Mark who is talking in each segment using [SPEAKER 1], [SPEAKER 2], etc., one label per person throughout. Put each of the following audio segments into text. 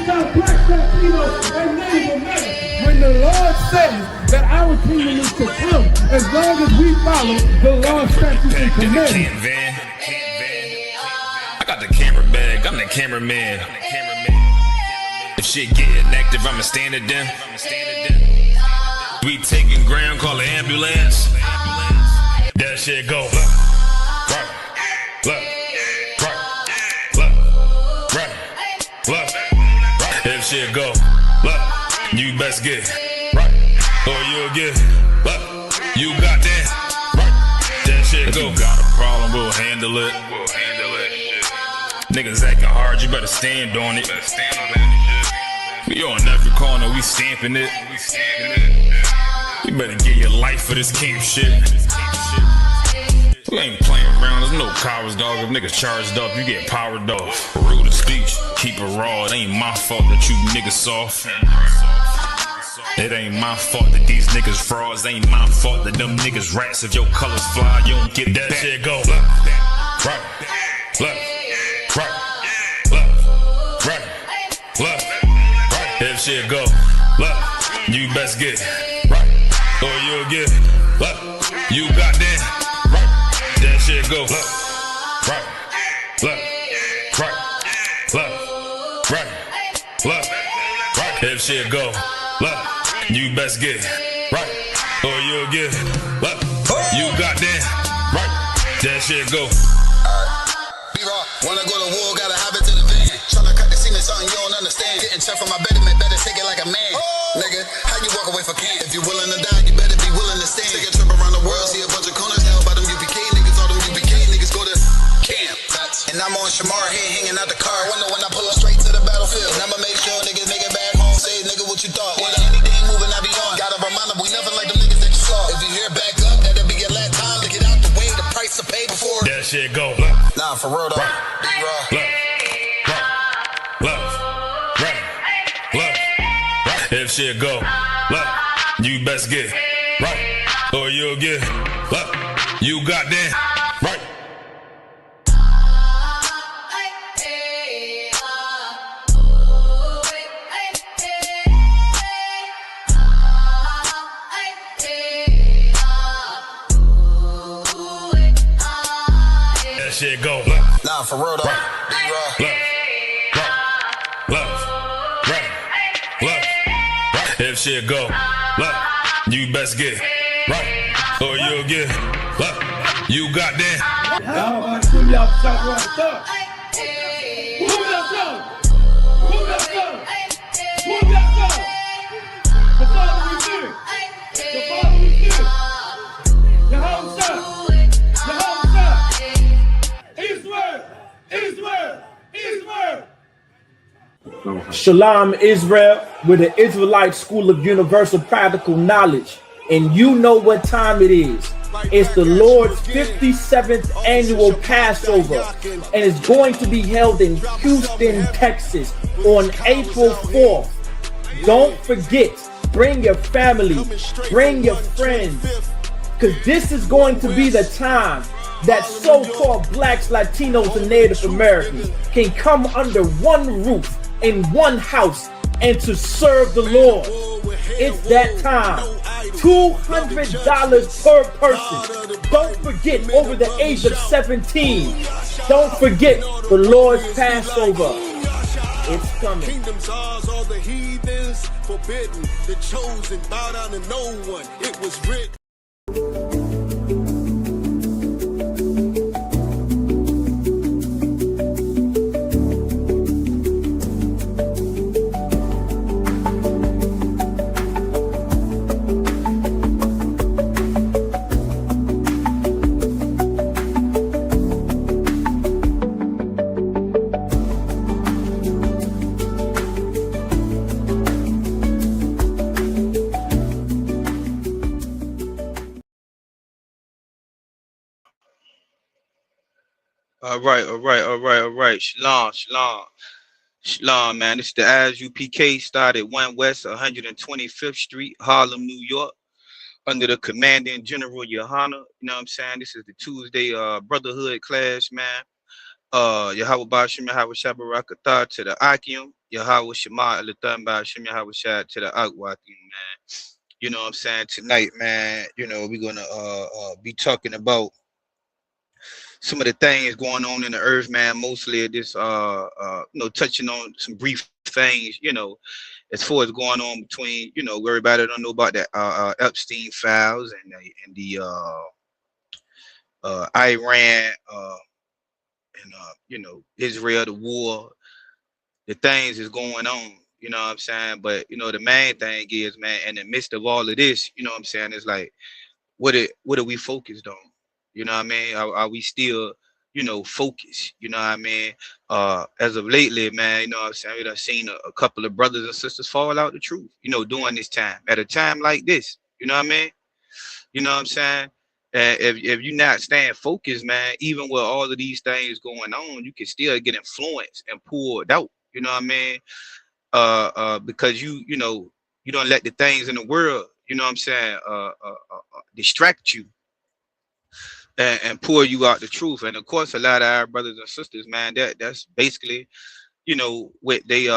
[SPEAKER 1] South, Black, Latino, and Native American. When the Lord says that our kingdom is to come, as long as we follow the law, statutes, and commandments.
[SPEAKER 2] I got the camera bag, I'm the cameraman. If shit get inactive, I'ma stand it down. We taking ground, call the ambulance. That shit go. If shit go, you best get right, or you'll get you got that. That shit go. If you got a problem, we'll handle it. Niggas acting hard, you better stand on it. We on every corner, we stamping it. You better get your life for this camp shit. We ain't playing around, there's no cowards, dog. If niggas charged up, you get powered off. Rude of speech, keep it raw. It ain't my fault that you niggas soft. It ain't my fault that these niggas frauds. It ain't my fault that them niggas rats. If your colors fly, you don't get that back. Shit go. Right. If shit go, you best get right, or you'll get you got that. That shit go right. If shit go, you best get right, or you'll get you got that right. That shit go.
[SPEAKER 3] Wanna go to war, gotta hop into the van. Tryna cut the semen, something you don't understand. Getting checked for my betterment, better take it like a man. Nigga, how you walk away for camp? If you willing to die, you better be willing to stand. Take a trip around the world, see a bunch of corners held by them UPK niggas. All them UPK niggas go to camp. And I'm on Shamar head hanging out the car. Wonder when I pull up straight to the battlefield. And I'ma make sure niggas make it back home. Say, nigga, what you thought? Whether anything moving, I be on. Gotta remind them, we nothing like them niggas that you saw. If you hear back up, that'll be your last time to get out the way. The price to pay before
[SPEAKER 2] that shit go.
[SPEAKER 3] Nah, for real though.
[SPEAKER 2] If shit go, you best get right, or you'll get you got that right. That shit go.
[SPEAKER 3] Nah, for real though.
[SPEAKER 2] If shit go, you best get right, or you'll get you got that.
[SPEAKER 1] Y'all about to swim y'all south right there. Move that south. Move that south. Move that south. The Father is here. The Father is here. The whole south. The whole south. Israel. Israel. Israel.
[SPEAKER 4] Shalom Israel, with the Israelite School of Universal Practical Knowledge, and you know what time it is. It's the Lord's 57th annual Passover, and it's going to be held in Houston, Texas on April 4th. Don't forget, bring your family, bring your friends, because this is going to be the time that so-called blacks, Latinos, and Native Americans can come under one roof in one house and to serve the Lord. It's that time. $200 per person. Don't forget, over the age of 17. Don't forget the Lord's Passover. It's coming.
[SPEAKER 5] Kingdoms ours, all the heathens forbidden. The chosen bow down to no one. It was written.
[SPEAKER 6] All right. Shalom, man. This is the ISUPK, started 1 West 125th Street, Harlem, New York, under the Commanding General Yohana. You know what I'm saying? This is the Tuesday Brotherhood class, man. Yahweh Bashim, Yahweh Shabbarakatah to the Akim. Yahweh Shema Alatamba Shem Yahweh Shad to the Akwati, man. You know what I'm saying? Tonight, man, you know, we're gonna be talking about some of the things going on in the earth, man. Mostly this you know, touching on some brief things, you know, as far as going on between, you know, everybody don't know about that Epstein files and the Iran and you know, Israel, the war, the things is going on. You know what I'm saying? But you know, the main thing is, man, in the midst of all of this, you know what I'm saying? It's like, what are we focused on? You know what I mean? Are we still, you know, focused? You know what I mean? As of lately, man, you know what I'm saying? We done seen a couple of brothers and sisters fall out the truth, you know, during this time, at a time like this. You know what I mean? You know what I'm saying? And if you're not staying focused, man, even with all of these things going on, you can still get influenced and pulled out. You know what I mean? Because you know, you don't let the things in the world, you know what I'm saying, distract you and pull you out the truth. And of course, a lot of our brothers and sisters, man, that's basically, you know, what they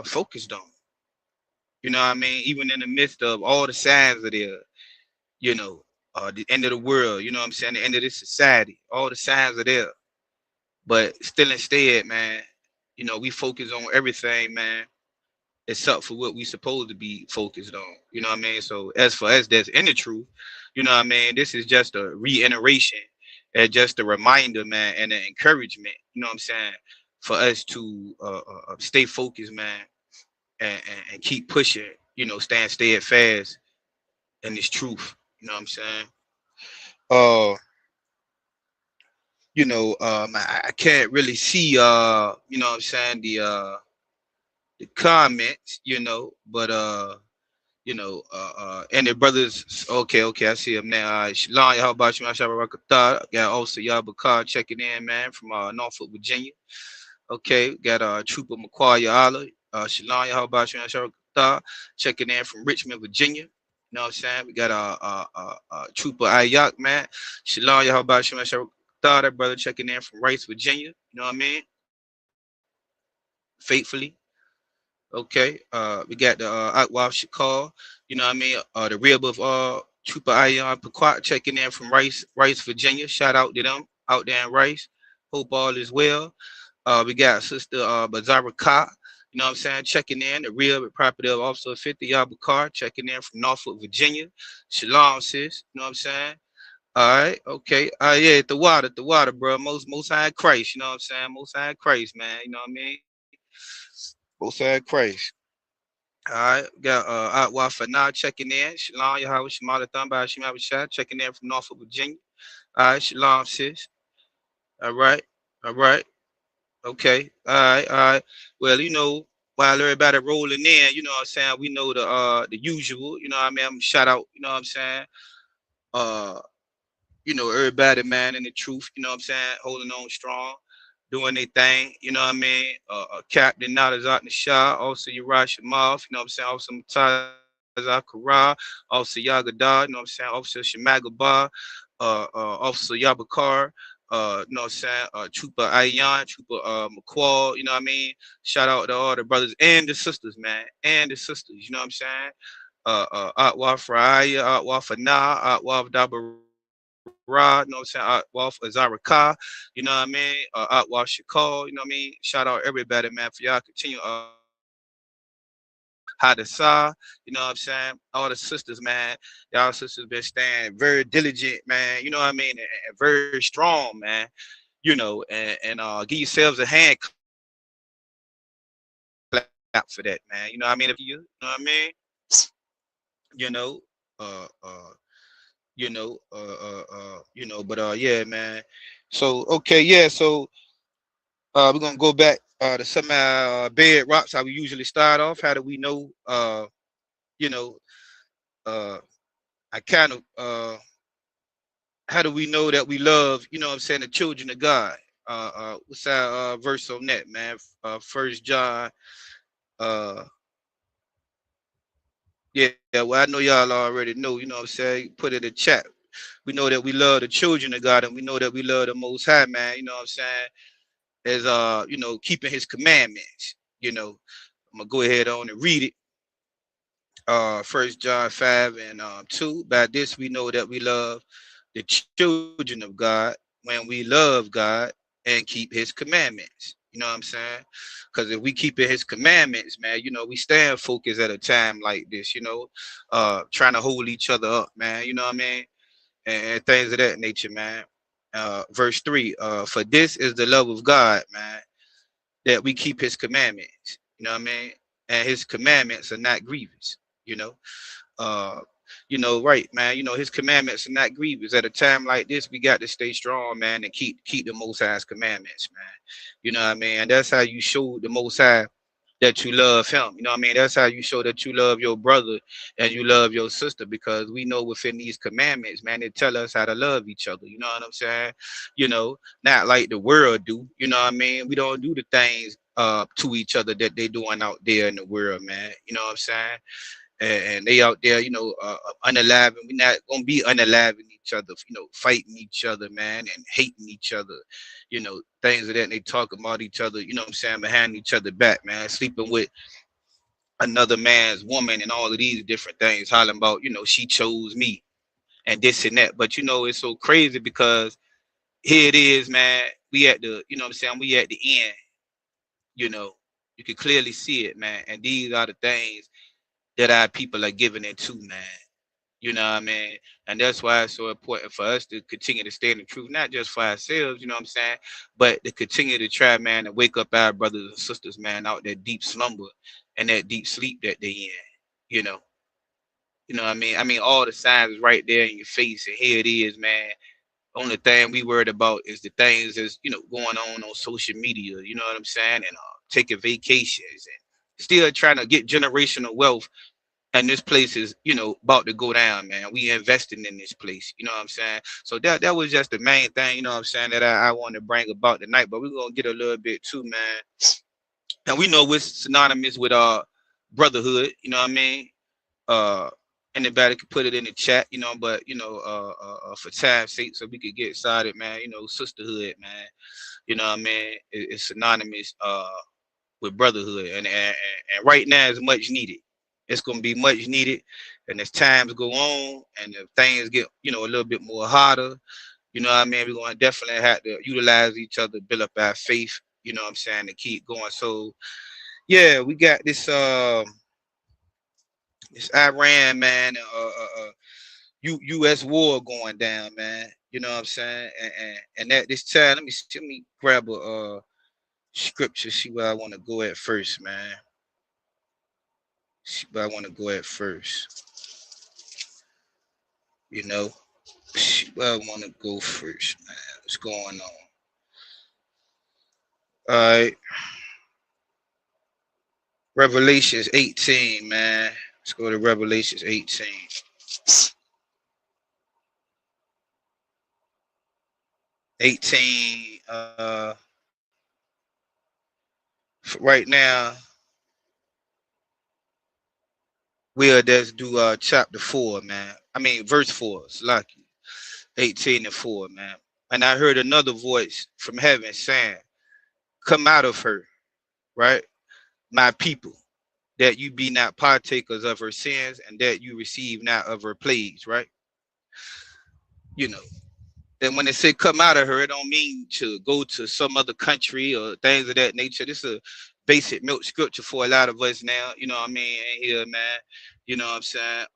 [SPEAKER 6] focused on. You know what I mean? Even in the midst of all the signs of there, you know, the end of the world, you know what I'm saying, the end of this society, all the signs are there. But still instead, man, you know, we focus on everything, man, except for what we supposed to be focused on. You know what I mean? So as for us that's in the truth, you know what I mean, this is just a reiteration and just a reminder, man, and an encouragement, you know what I'm saying, for us to stay focused, man, and keep pushing, you know, stand steadfast in this truth. You know what I'm saying? Uh, you know, I can't really see you know what I'm saying, the comments, you know, but you know, and the brothers, okay, I see them now. Shalom, how about you? Got also Yabakar checking in, man, from Norfolk, Virginia. Okay, got Trooper McQuarrie Allah, Shalom, how about you? Checking in from Richmond, Virginia. You know what I'm saying? We got Trooper Ayak, man. Shalom, how about you? That brother checking in from Rice, Virginia. You know what I mean? Faithfully. Okay, we got the Atwaf Shakar, you know what I mean? The rib of Trooper Ion Pequot checking in from Rice, Virginia. Shout out to them out there in Rice. Hope all is well. We got Sister Bazara Ka, you know what I'm saying, checking in. The rib and property of Officer 50 Yabakar checking in from Norfolk, Virginia. Shalom, sis, you know what I'm saying? All right, okay. Yeah, the water, bro. Most high Christ, you know what I'm saying? Most high Christ, man, you know what I mean? Most high Christ. All right, got Atwa Fana checking in. Shalom, Yahweh Shemala Thamba, Shema Shah, checking in from Norfolk, Virginia. All right, shalom, sis. All right, all right, okay, all right. Well, you know, while everybody rolling in, you know what I'm saying, we know the usual, you know what I mean? I'm shout out, you know what I'm saying? Uh, you know, everybody, man, in the truth, you know what I'm saying, holding on strong, doing their thing, you know what I mean? Captain Nadazat Nashah, also Uriah Shemaf, you know what I'm saying, also Mutaz Kara, also Yagada, you know what I'm saying, Officer Shemagaba, Officer Yabakar, you know what I'm saying, Trooper Ayan, Trooper McQuall, you know what I mean? Shout out to all the brothers and the sisters, man, and the sisters, you know what I'm saying? Atwa Fraya, Atwa Fana, Atwa Dabara, you know what I'm saying? Atwa Azaraka, you know what I mean? Atwa Shakal, you know what I mean? Shout out everybody, man, for y'all continue Hadasa, you know what I'm saying? All the sisters, man. Y'all sisters been staying very diligent, man. You know what I mean? And very strong, man. You know, and give yourselves a hand clap for that, man. You know what I mean? If you know what I mean? You know, uh, uh, but yeah, man. So okay, yeah. So we're gonna go back to some bed rocks. How we usually start off. How do we know? You know, uh, I kind of how do we know that we love? You know what I'm saying? The children of God. What's our verse on that, man? First John. Uh, yeah. Well, I know y'all already know. You know what I'm saying? Put it in the chat. We know that we love the children of God, and we know that we love the Most High, man. You know what I'm saying? As you know, keeping His commandments. You know, I'm gonna go ahead on and read it. 1 John 5 and 2. By this we know that we love the children of God when we love God and keep his commandments. You know what I'm saying? Because if we keep his commandments, man, you know, we stand focused at a time like this, you know, trying to hold each other up, man. You know what I mean? And things of that nature, man. Verse 3, for this is the love of God, man, that we keep his commandments. You know what I mean? And his commandments are not grievous, you know. Uh, right, man. His commandments are not grievous. At a time like this, we got to stay strong, man, and keep the Most High's commandments, man. You know what I mean? And that's how you show the Most High that you love him. You know what I mean? That's how you show that you love your brother and you love your sister, because we know within these commandments, man, they tell us how to love each other. You know what I'm saying? Not like the world do. You know what I mean? We don't do the things to each other that they doing out there in the world, man. You know what I'm saying? And they out there, unaliving. We're not gonna be unaliving each other, fighting each other, man, and hating each other, things of that. And they talk about each other, you know what I'm saying, behind each other back, man, sleeping with another man's woman and all of these different things, hollering about, she chose me and this and that. But it's so crazy because here it is, man. We at the, you know what I'm saying, we at the end, you know, you can clearly see it, man. And these are the things that our people are giving into, man. You know what I mean? And that's why it's so important for us to continue to stay in the truth, not just for ourselves, you know what I'm saying, but to continue to try, man, to wake up our brothers and sisters, man, out that deep slumber and that deep sleep that they in, you know. You know what I mean? I mean, all the signs is right there in your face, and here it is, man. Only thing we worried about is the things that's, going on social media, you know what I'm saying? And taking vacations and still trying to get generational wealth. And this place is, about to go down, man. We investing in this place, you know what I'm saying? So that was just the main thing, you know what I'm saying, that I wanted to bring about tonight. But we're gonna get a little bit too, man. And we know it's synonymous with brotherhood, you know what I mean? Uh Anybody could put it in the chat, but for time's sake, so we could get started, man, sisterhood, man. You know what I mean? It's synonymous with brotherhood, and right now is much needed. It's gonna be much needed, and as times go on and if things get a little bit more harder, you know what I mean, we're gonna definitely have to utilize each other, build up our faith, you know what I'm saying, to keep going. So yeah, we got this Iran, man, US war going down, man. You know what I'm saying? And at this time, let me grab a scripture, see where I want to go at first, man. See where I want to go at first. See where I want to go first, man. What's going on? All right. Revelations 18, man. Let's go to Revelations 18. Right now, we'll just do chapter 4, man. I mean verse 4. It's lucky. 18 and 4, man. And I heard another voice from heaven saying, come out of her, right? My people, that you be not partakers of her sins and that you receive not of her plagues, right? And when they say come out of her, it don't mean to go to some other country or things of that nature. This is a basic milk scripture for a lot of us now, you know what I mean, here, man. You know what I'm saying?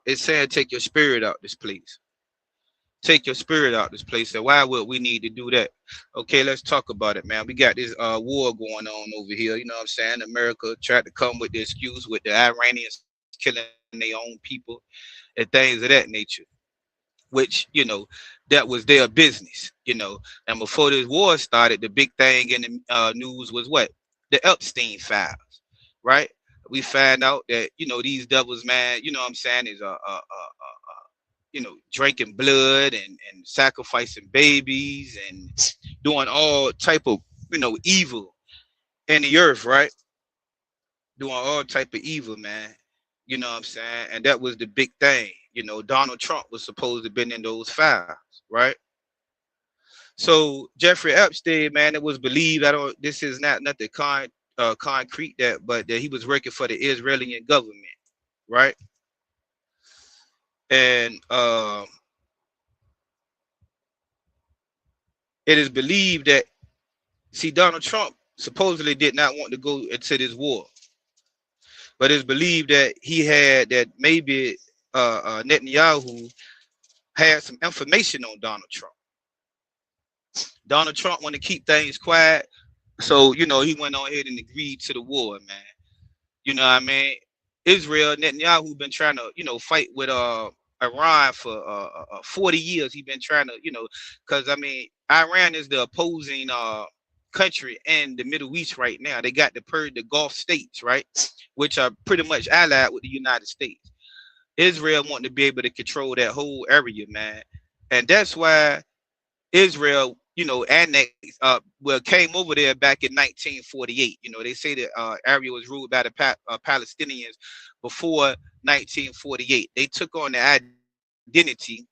[SPEAKER 6] It's saying take your spirit out this place. Take your spirit out this place. And why would we need to do that? Okay, let's talk about it, man. We got this war going on over here. You know what I'm saying? America tried to come with the excuse with the Iranians killing their own people and things of that nature, which, that was their business, And before this war started, the big thing in the news was what? The Epstein files, right? We found out that, these devils, man, you know what I'm saying, is drinking blood and sacrificing babies and doing all type of, evil in the earth, right? Doing all type of evil, man. You know what I'm saying? And that was the big thing. Donald Trump was supposed to have been in those files, right? So Jeffrey Epstein, man, it was believed, this is not nothing concrete that, but that he was working for the Israeli government, right? And it is believed that, see, Donald Trump supposedly did not want to go into this war, but it's believed that he had that maybe Netanyahu had some information on Donald Trump. Donald Trump wanted to keep things quiet, so he went on ahead and agreed to the war, man. You know what I mean? Israel, Netanyahu been trying to, fight with Iran for 40 years. He been trying to, because I mean, Iran is the opposing country in the Middle East right now. They got the Gulf states, right, which are pretty much allied with the United States. Israel wanting to be able to control that whole area, man, and that's why Israel, annexed, came over there back in 1948. They say that area was ruled by the Palestinians before 1948. They took on the identity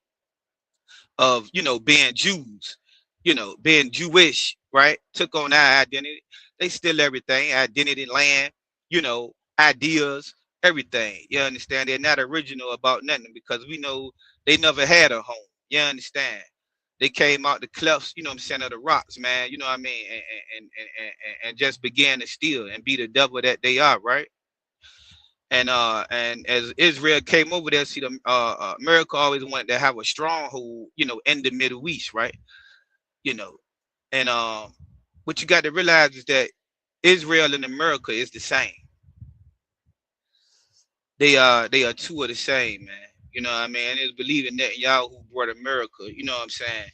[SPEAKER 6] of, being Jews, being Jewish, right? Took on that identity. They steal everything, identity, land, ideas, everything. You understand? They're not original about nothing because we know they never had a home. You understand? They came out the clefts, of the rocks, man. You know what I mean? And just began to steal and be the devil that they are, right? And as Israel came over there, see, the America always wanted to have a stronghold, in the Middle East, right? And what you got to realize is that Israel and America is the same. They are two of the same, man. You know what I mean? And it's believing that Netanyahu brought America, you know what I'm saying,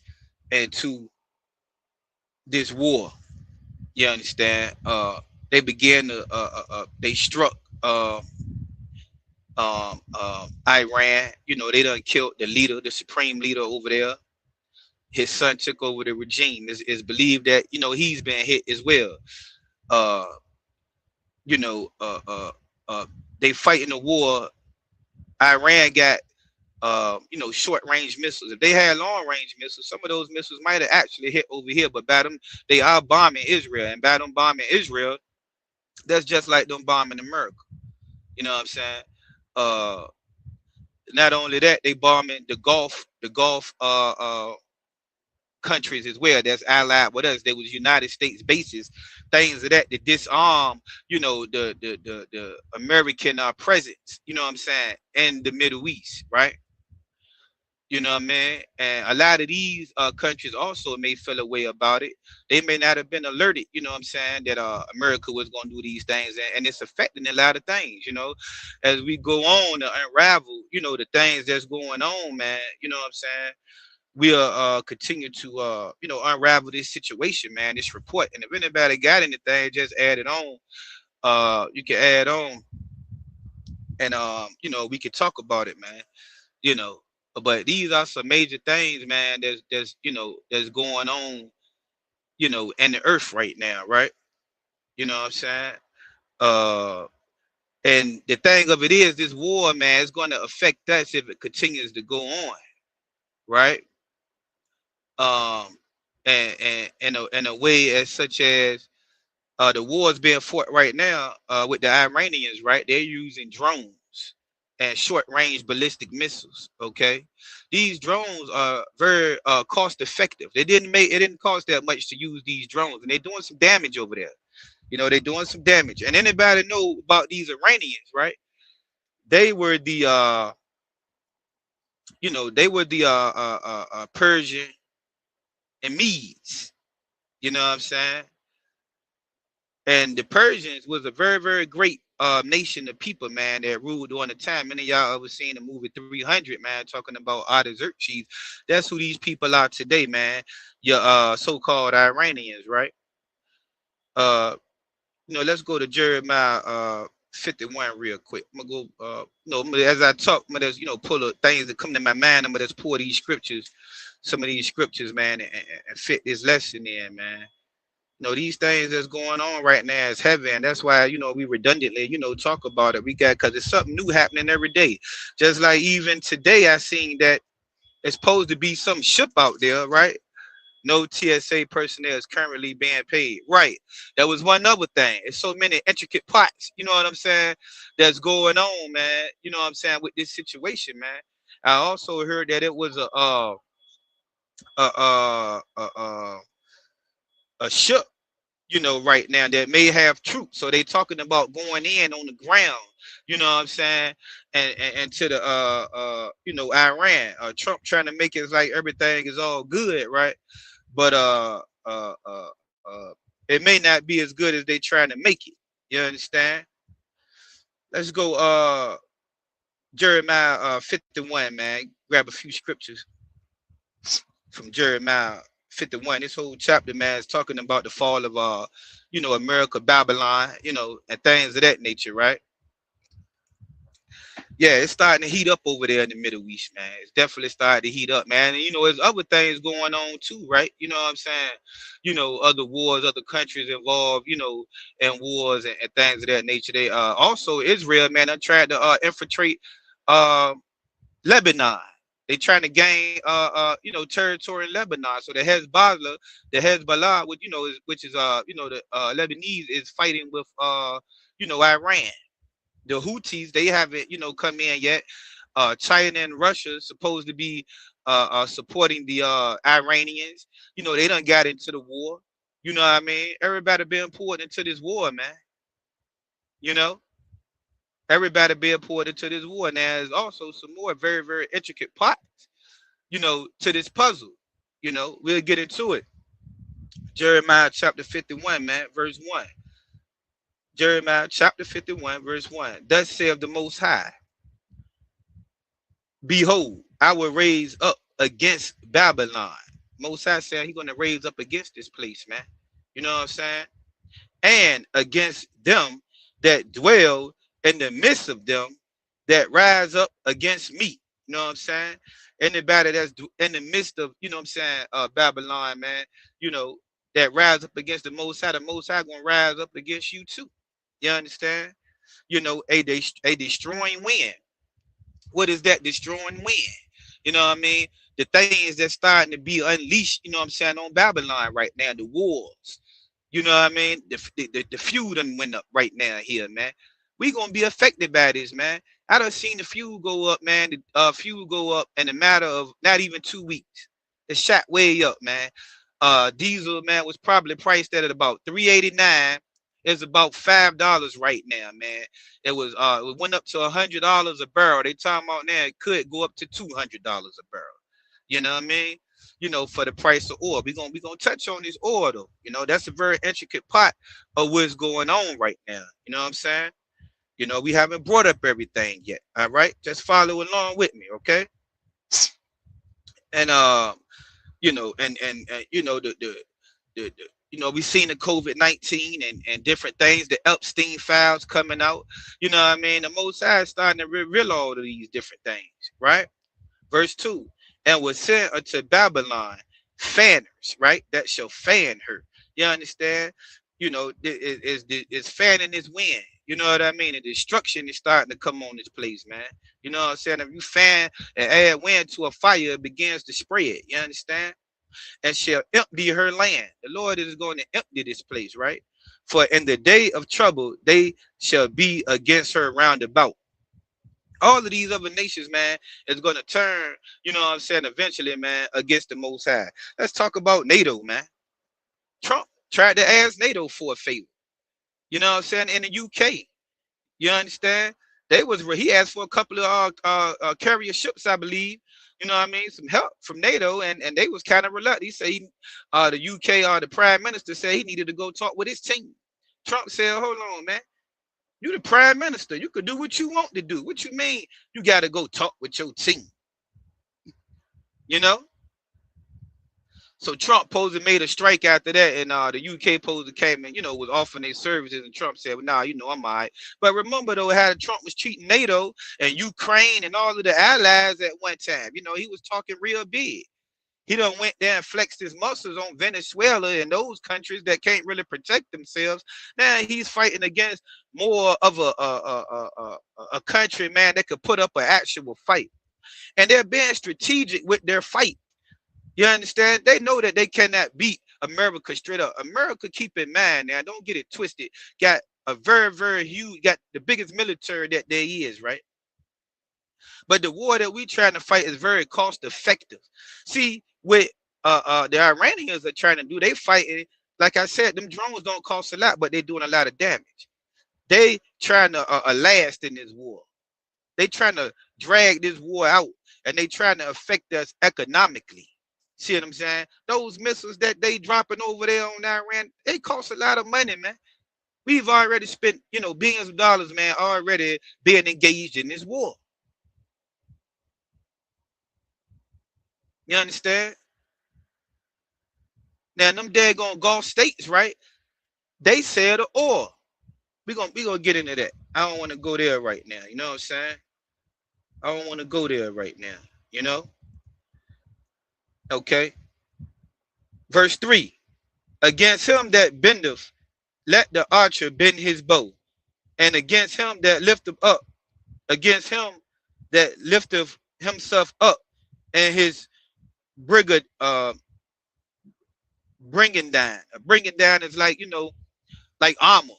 [SPEAKER 6] into this war. You understand? They began to they struck Iran. They done killed the leader, the supreme leader over there. His son took over the regime. It's believed that he's been hit as well. They fight in the war. Iran got short range missiles. If they had long range missiles, some of those missiles might have actually hit over here, but by them, they are bombing Israel, and by them bombing Israel, that's just like them bombing America. You know what I'm saying? Not only that, they bombing the Gulf countries as well. That's allied with us. There was United States bases, things of that disarm, the American presence. You know what I'm saying, in the Middle East, right? You know what I mean? And a lot of these countries also may feel a way about it. They may not have been alerted, you know what I'm saying, that America was going to do these things. And it's affecting a lot of things, as we go on to unravel, the things that's going on, man. You know what I'm saying? We'll continue to, unravel this situation, man, this report. And if anybody got anything, just add it on. You can add on. And, we can talk about it, man. But these are some major things, man, that's going on, in the earth right now, right? You know what I'm saying? And the thing of it is, this war, man, is going to affect us if it continues to go on, right? And in a way as such as the war is being fought right now with the Iranians, right? They're using drones and short-range ballistic missiles. Okay, these drones are very cost effective. It didn't cost that much to use these drones, and they're doing some damage over there. They're doing some damage. And anybody know about these Iranians, right? They were the Persian and Medes. You know what I'm saying? And the Persians was a very, very great nation of people, man, that ruled during the time. Many of y'all ever seen the movie 300, man, talking about Artaxerxes. That's who these people are today, man. Your so-called Iranians, right? Let's go to Jeremiah 51 real quick. I'm gonna go, as I talk, I'm gonna just, pull the things that come to my mind. I'm gonna just pour these scriptures, some of these scriptures, man, and fit this lesson in, man. These things that's going on right now is heavy, and that's why, we redundantly, talk about it. Because it's something new happening every day. Just like even today, I seen that it's supposed to be some ship out there, right? No TSA personnel is currently being paid. Right. That was one other thing. It's so many intricate plots, you know what I'm saying, that's going on, man. You know what I'm saying, with this situation, man. I also heard that it was a a ship, you know, right now that may have troops. So they talking about going in on the ground, you know what I'm saying, and to the you know, Iran. Trump trying to make it like everything is all good, right? But it may not be as good as they trying to make it. You understand? Let's go Jeremiah 51, man. Grab a few scriptures from Jeremiah 51. This whole chapter, man, is talking about the fall of you know, America, Babylon, you know, and things of that nature, right? Yeah, it's starting to heat up over there in the Middle East, man. It's definitely starting to heat up, man. And you know, there's other things going on too, right? You know what I'm saying? You know, other wars, other countries involved, you know, in wars and things of that nature. They also Israel, man, I tried to infiltrate uh Lebanon. They trying to gain you know, territory in Lebanon. So the Hezbollah, which you know is you know, the Lebanese is fighting with you know, Iran. The Houthis, they haven't, you know, come in yet. China and Russia supposed to be supporting the Iranians. You know, they done got into the war. You know what I mean? Everybody being pulled into this war, man. You know, everybody being pulled into this war. Now, there's also some more very, very intricate parts, you know, to this puzzle. You know, we'll get into it. Jeremiah chapter 51, man, verse 1. Jeremiah chapter 51, verse 1. Thus saith the Most High, behold, I will raise up against Babylon. Most High said he's going to raise up against this place, man. You know what I'm saying? And against them that dwell in the midst of them that rise up against me. You know what I'm saying? Anybody that's in the midst of, you know what I'm saying, Babylon, man, you know, that rise up against the Most High going to rise up against you too. You understand? You know, a destroying wind. What is that destroying wind? You know what I mean? The things that's starting to be unleashed, you know what I'm saying, on Babylon right now, the wars. You know what I mean? The fuel done went up right now here, man. We gonna be affected by this, man. I done seen the fuel go up, man. The fuel go up in a matter of not even 2 weeks. It shot way up, man. Diesel, man, was probably priced at about $3.89. It's about $5 right now, man. It went up to $100 a barrel. They talking about now it could go up to $200 a barrel. You know what I mean? You know, for the price of oil. We gonna touch on this oil though. You know, that's a very intricate part of what's going on right now. You know what I'm saying? You know, we haven't brought up everything yet. All right, just follow along with me, okay? And you know, and you know, the you know, we seen the COVID-19 and different things, the Epstein files coming out. You know what I mean? The Most High is starting to reveal all of these different things, right? Verse 2, and was sent unto Babylon fanners, right? That shall fan her. You understand? You know, it's fanning this wind. You know what I mean? And destruction is starting to come on this place, man. You know what I'm saying? If you fan and add wind to a fire, it begins to spread. You understand? And shall empty her land. The Lord is going to empty this place, right? For in the day of trouble, they shall be against her round about. All of these other nations, man, is going to turn, you know what I'm saying, eventually, man, against the Most High. Let's talk about NATO, man. Trump tried to ask NATO for a favor. You know what I'm saying? In the UK, you understand? He asked for a couple of carrier ships, I believe. You know what I mean? Some help from NATO, and they was kind of reluctant. He said the UK the prime minister said he needed to go talk with his team. Trump said, hold on, man. You the prime minister. You could do what you want to do. What you mean? You got to go talk with your team. You know? So Trump posed made a strike after that, and the UK posed came and, you know, was offering their services, and Trump said, well, nah, you know, I'm all right. But remember, though, how Trump was treating NATO and Ukraine and all of the allies at one time. You know, he was talking real big. He done went there and flexed his muscles on Venezuela and those countries that can't really protect themselves. Now he's fighting against more of a country, man, that could put up an actual fight. And they're being strategic with their fight. You understand? They know that they cannot beat America straight up. America, keep in mind now, don't get it twisted, got a very, very huge, got the biggest military that there is, right? But the war that we trying to fight is very cost effective. See, with the Iranians are trying to do, they fighting, like I said, them drones don't cost a lot, but they're doing a lot of damage. They trying to last in this war. They trying to drag this war out, and they trying to affect us economically. See what I'm saying? Those missiles that they dropping over there on Iran, they cost a lot of money, man. We've already spent, you know, billions of dollars, man, already being engaged in this war. You understand? Now them daggone Gulf states, right? They sell the oil. We gonna get into that. I don't want to go there right now. You know what I'm saying? I don't want to go there right now. You know? Okay. Verse 3. Against him that bendeth, let the archer bend his bow, and against him that lifteth up, against him that lifteth himself up, and his brigade bringing down. Bringing down is like, you know, like armor.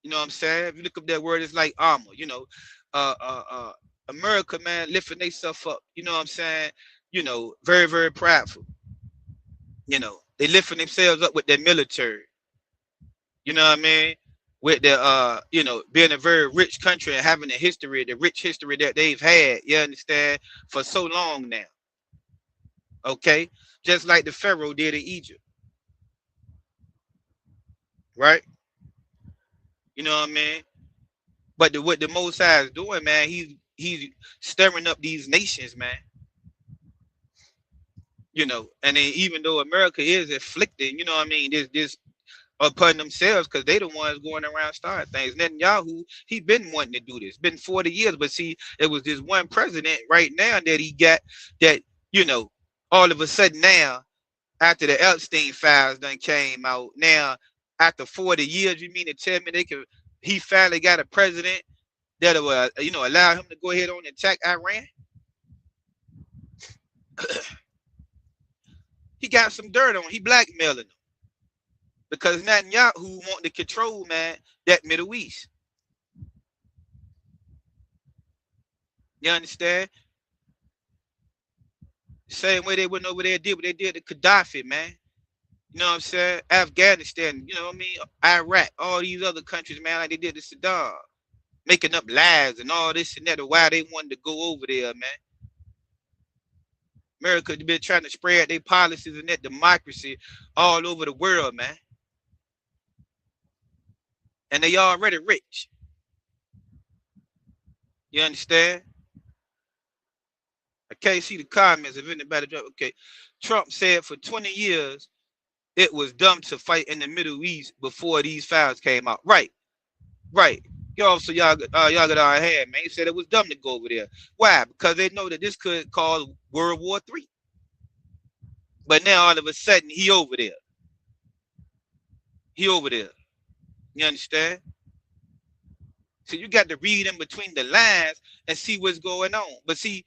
[SPEAKER 6] You know what I'm saying? If you look up that word, it's like armor. You know, America, man, lifting themselves up. You know what I'm saying? You know, very, very prideful. You know, they lifting themselves up with their military. You know what I mean? With their you know, being a very rich country and having a history, the rich history that they've had, you understand, for so long now. Okay? Just like the Pharaoh did in Egypt. Right? You know what I mean? But what the Most High is doing, man, he's stirring up these nations, man. You know, and then even though America is inflicting, you know what I mean, this upon themselves, because they the ones going around starting things. Netanyahu, he been wanting to do this, been 40 years, but see, it was this one president right now that he got that, you know, all of a sudden now, after the Epstein files done came out, now after 40 years, you mean to tell me he finally got a president that will, you know, allow him to go ahead on and attack Iran? He got some dirt on. He blackmailing them because Netanyahu want to control, man, that Middle East. You understand? Same way they went over there, did what they did to Gaddafi, man. You know what I'm saying? Afghanistan, you know what I mean? Iraq, all these other countries, man, like they did to Saddam, making up lies and all this and that, or why they wanted to go over there, man. America been trying to spread their policies and that democracy all over the world, man. And they already rich. You understand? I can't see the comments of anybody. Okay. Trump said for 20 years it was dumb to fight in the Middle East before these files came out. Right. Right. Y'all got our head, man. He said it was dumb to go over there. Why? Because they know that this could cause World War III. But now all of a sudden he over there. He over there. You understand? So you got to read in between the lines and see what's going on. But see,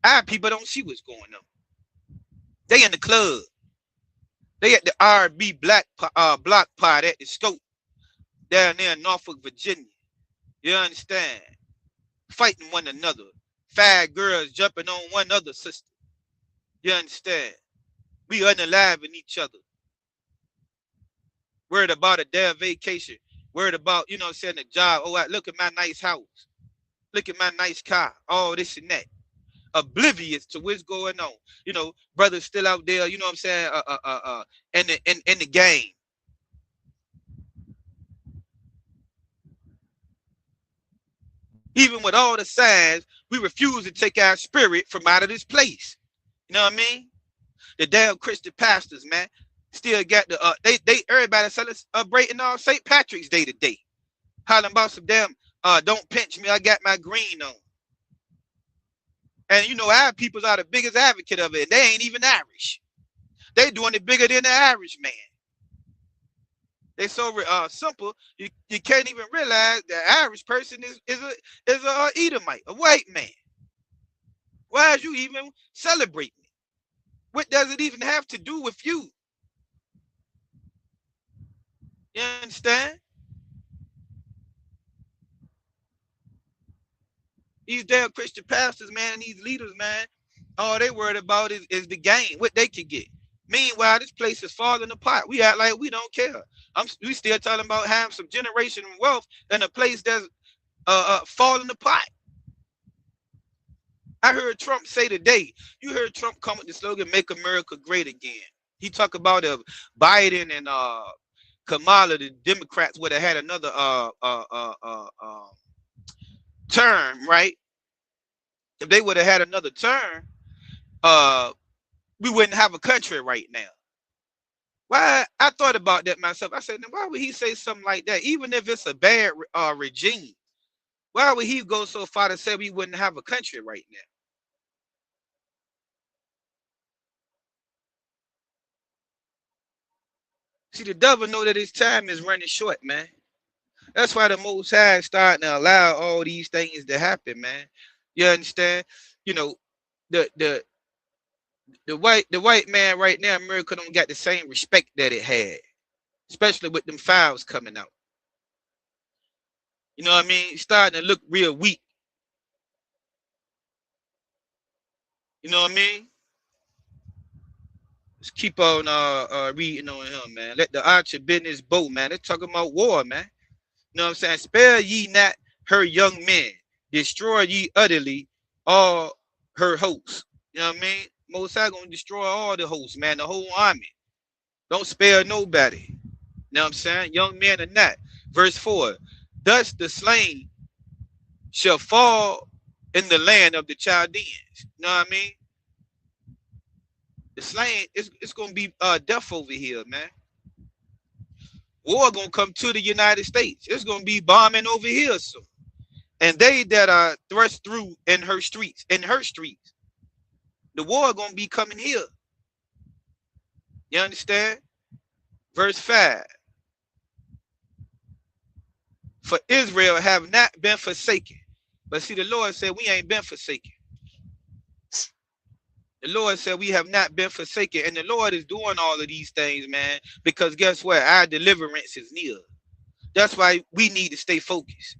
[SPEAKER 6] our people don't see what's going on. They in the club. They at the R&B block party at the Scope down there in Norfolk, Virginia. You understand? Fighting one another. 5 girls jumping on one other sister. You understand? We unaliving each other. Worried about a damn vacation. Worried about, you know what I'm saying, the job. Oh, look at my nice house. Look at my nice car. All this and that. Oblivious to what's going on. You know, brothers still out there, you know what I'm saying, in the game. Even with all the signs, we refuse to take our spirit from out of this place. You know what I mean? The damn Christian pastors, man, still got the they everybody celebrating St. Patrick's Day today. Hollering about some damn don't pinch me, I got my green on. And you know, our peoples are the biggest advocate of it. They ain't even Irish. They doing it bigger than the Irish man. They so simple, you can't even realize the Irish person is a Edomite, a white man. Why is you even celebrating it? What does it even have to do with you? You understand? These damn Christian pastors, man, these leaders, man, all they worried about is the gain, what they can get. Meanwhile, this place is falling apart. We act like we don't care. We still talking about having some generational wealth in a place that's falling apart. I heard Trump say today, you heard Trump come with the slogan, make America great again. He talked about Biden and Kamala, the Democrats would have had another term, right? If they would have had another term, we wouldn't have a country right now. Why? I thought about that myself. I said, why would he say something like that? Even if it's a bad regime, why would he go so far to say we wouldn't have a country right now? See, the devil know that his time is running short, man. That's why the Most High is starting to allow all these things to happen, man. You understand? You know, the white man right now, America don't got the same respect that it had, especially with them files coming out. You know what I mean? It's starting to look real weak. You know what I mean? Let's keep on reading on him, man. Let the archer bend his bow, man. They're talking about war, man. You know what I'm saying? Spare ye not her young men. Destroy ye utterly all her hosts. You know what I mean? Most High gonna destroy all the hosts, man. The whole army. Don't spare nobody. You know what I'm saying? Young men are not. Verse 4. Thus the slain shall fall in the land of the Chaldeans. You know what I mean? The slain, it's gonna be death over here, man. War gonna come to the United States. It's gonna be bombing over here soon. And they that are thrust through in her streets, the war gonna be coming here. You understand? Verse 5. For Israel have not been forsaken. But see, the Lord said we ain't been forsaken. The Lord said we have not been forsaken. And the Lord is doing all of these things, man, because guess what? Our deliverance is near. That's why we need to stay focused.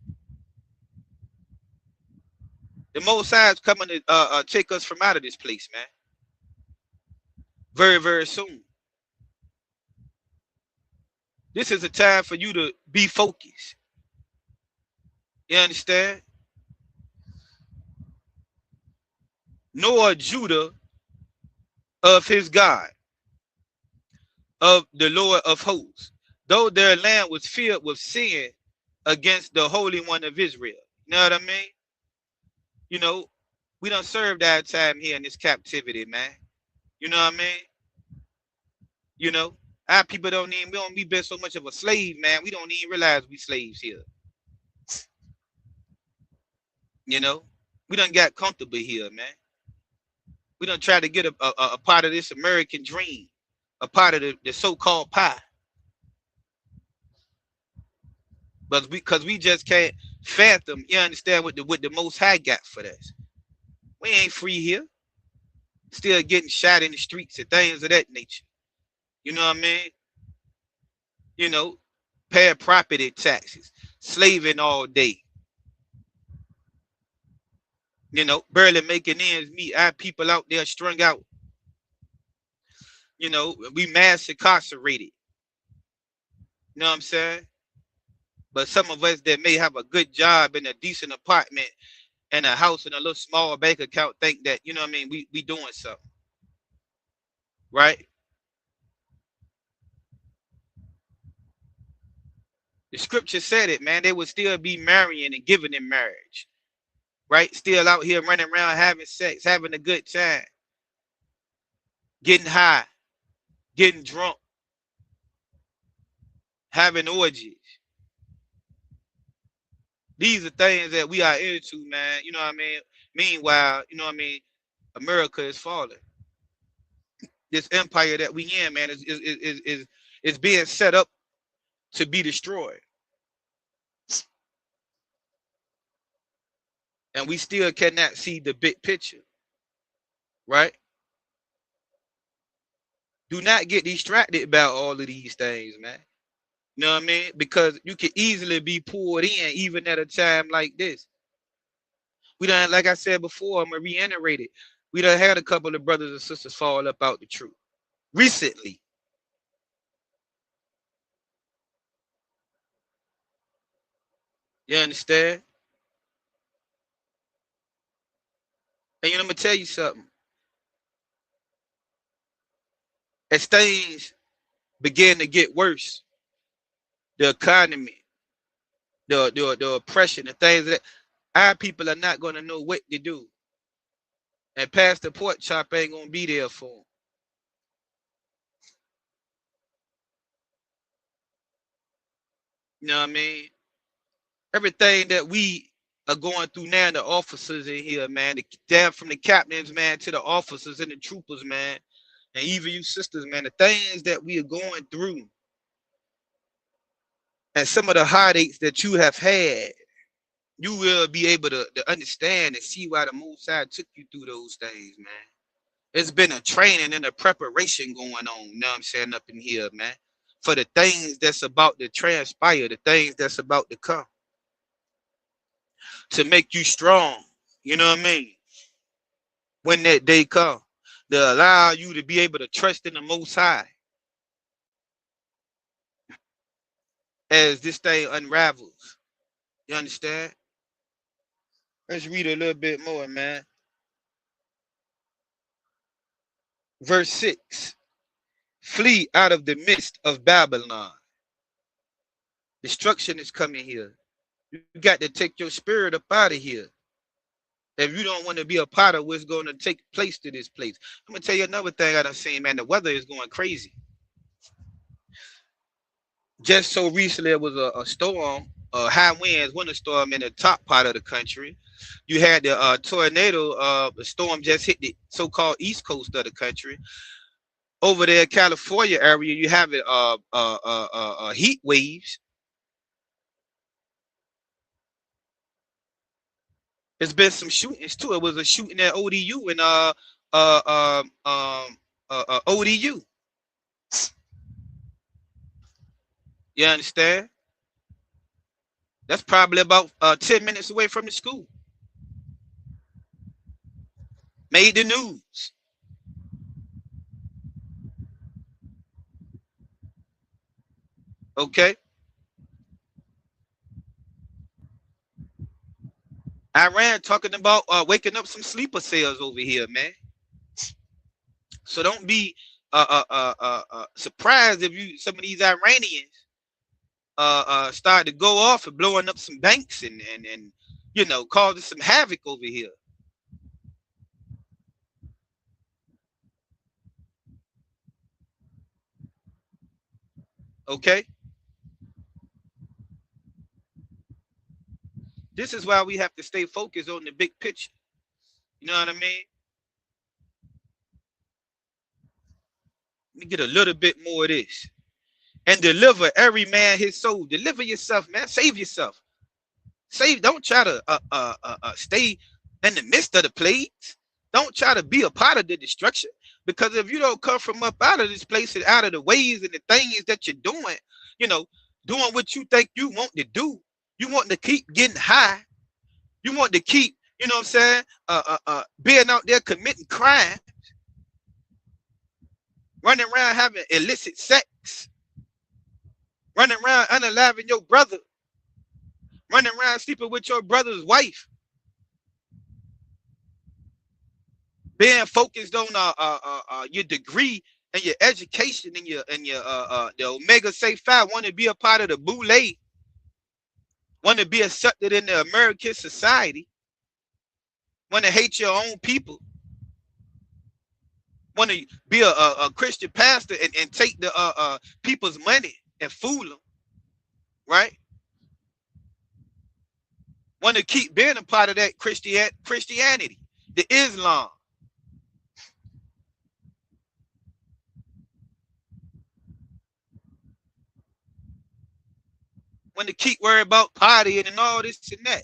[SPEAKER 6] The Most High is coming to take us from out of this place, man. Very, very soon. This is a time for you to be focused. You understand? Nor Judah of his God, of the Lord of hosts, though their land was filled with sin against the Holy One of Israel. You know what I mean? You know, we don't serve that time here in this captivity, man. You know what I mean? You know, our people we don't be so much of a slave, man. We don't even realize we slaves here. You know, we done got comfortable here, man. We done try to get a part of this American dream, a part of the so-called pie. But because we just can't fathom, you understand what the Most High got for us. We ain't free here. Still getting shot in the streets and things of that nature. You know what I mean? You know, paying property taxes, slaving all day. You know, barely making ends meet. Our people out there strung out. You know, we mass incarcerated. You know what I'm saying? But some of us that may have a good job in a decent apartment and a house and a little small bank account think that, you know what I mean, we doing something. Right? The scripture said it, man. They would still be marrying and giving in marriage. Right? Still out here running around having sex, having a good time, getting high, getting drunk, having orgies. These are things that we are into, man. You know what I mean? Meanwhile, you know what I mean? America is falling. This empire that we in, man, is being set up to be destroyed. And we still cannot see the big picture. Right? Do not get distracted about all of these things, man. You know what I mean? Because you can easily be pulled in even at a time like this. We done, like I said before, I'm gonna reiterate it. We done had a couple of brothers and sisters fall up out the truth recently. You understand? And you know, I'm gonna tell you something. As things begin to get worse, the economy, the oppression, the things that our people are not gonna know what to do. And Pastor Pork Chop ain't gonna be there for them. You know what I mean? Everything that we are going through now, the officers in here, man, down from the captains, man, to the officers and the troopers, man, and even you sisters, man, the things that we are going through, and some of the heartaches that you have had, you will be able to understand and see why the Most High took you through those things, man. It's been a training and a preparation going on, you know what I'm saying, up in here, man, for the things that's about to transpire, the things that's about to come, to make you strong, you know what I mean, when that day comes, to allow you to be able to trust in the Most High as this thing unravels. You understand? Let's read a little bit more, man. Verse 6. Flee out of the midst of Babylon. Destruction is coming here. You got to take your spirit up out of here. If you don't want to be a part of what's going to take place to this place. I'm going to tell you another thing I done seen, man. The weather is going crazy. Just so recently, it was a storm, high winds, winter storm in the top part of the country. You had the tornado, the storm just hit the so-called east coast of the country. Over there, California area, you have it heat waves. There's been some shootings too. It was a shooting at ODU and ODU. You understand? That's probably about 10 minutes away from the school. Made the news. Okay. Iran talking about waking up some sleeper cells over here, man. So don't be surprised if some of these Iranians start to go off and blowing up some banks and you know, causing some havoc over here. Okay. This is why we have to stay focused on the big picture. You know what I mean? Let me get a little bit more of this. And deliver every man his soul. Deliver yourself, man. Save yourself. Save. Don't try to stay in the midst of the plagues. Don't try to be a part of the destruction. Because if you don't come from up out of this place and out of the ways and the things that you're doing, you know, doing what you think you want to do, you want to keep getting high. You want to keep, you know what I'm saying, being out there committing crime, running around having illicit sex, running around unaliving your brother, running around sleeping with your brother's wife, being focused on your degree and your education and your the Omega Say 5, want to be a part of the Boule, want to be accepted in the American society, want to hate your own people, want to be a Christian pastor and take the people's money and fool them, right? Want to keep being a part of that Christianity, the Islam. Want to keep worried about partying and all this and that.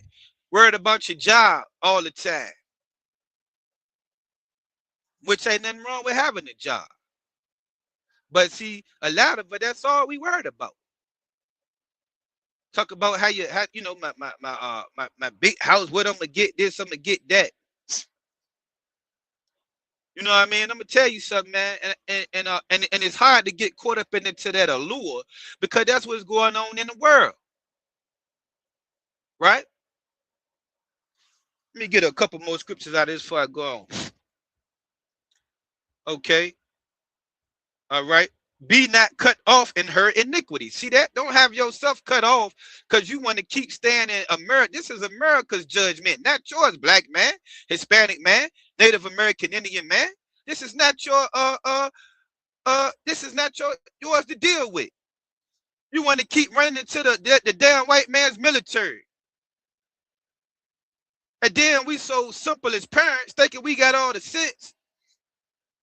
[SPEAKER 6] Worried about your job all the time. Which ain't nothing wrong with having a job. But see, a lot of it, that's all we worried about. Talk about how you know my big house, what I'm gonna get this, I'm gonna get that. You know what I mean? I'm gonna tell you something, man, and it's hard to get caught up into that allure because that's what's going on in the world, right? Let me get a couple more scriptures out of this before I go on. Okay, all right. Be not cut off in her iniquity. See that? Don't have yourself cut off because you want to keep staying in America. This is America's judgment, not yours, black man, Hispanic man, Native American Indian man. This is not your this is not yours to deal with. You want to keep running into the damn white man's military. And then we so simple as parents thinking we got all the sense.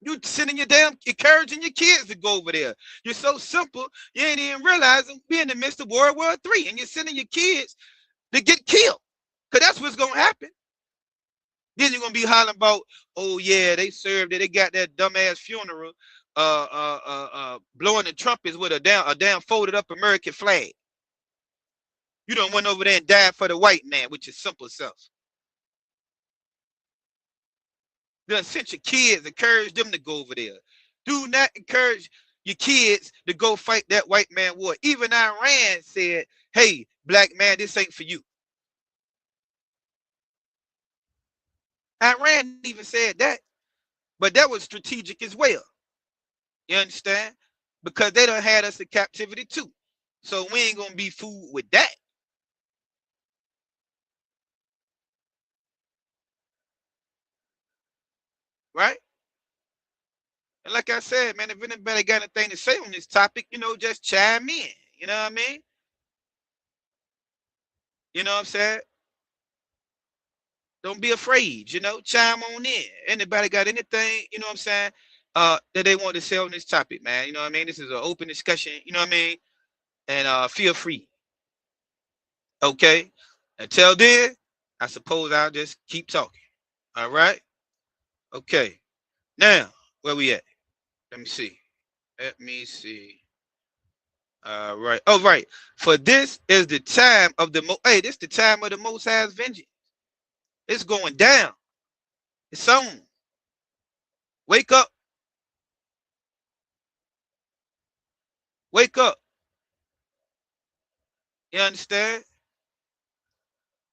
[SPEAKER 6] You sending your damn encouraging your kids to go over there. You're so simple, you ain't even realizing we're in the midst of World War III and you're sending your kids to get killed. Because that's what's gonna happen. Then you're gonna be hollering about, oh yeah, they served it, they got that dumbass funeral, blowing the trumpets with a damn folded up American flag. You don't went over there and died for the white man, which is simple self. Then sent your kids, encourage them to go over there. Do not encourage your kids to go fight that white man war. Even Iran said, hey, black man, this ain't for you. Iran even said that, but that was strategic as well. You understand? Because they done had us in captivity too. So we ain't gonna be fooled with that. Right? And like I said, man, if anybody got anything to say on this topic, you know, just chime in. You know what I mean? You know what I'm saying? Don't be afraid, you know, chime on in. Anybody got anything, you know what I'm saying, that they want to say on this topic, man. You know what I mean? This is an open discussion, you know what I mean? And feel free. Okay. Until then, I suppose I'll just keep talking. All right. Okay. Now, where we at? Let me see. Let me see. All right. Oh, right. For this is the time of the hey, this is the time of the Most High's vengeance. It's going down. It's on. Wake up. Wake up. You understand?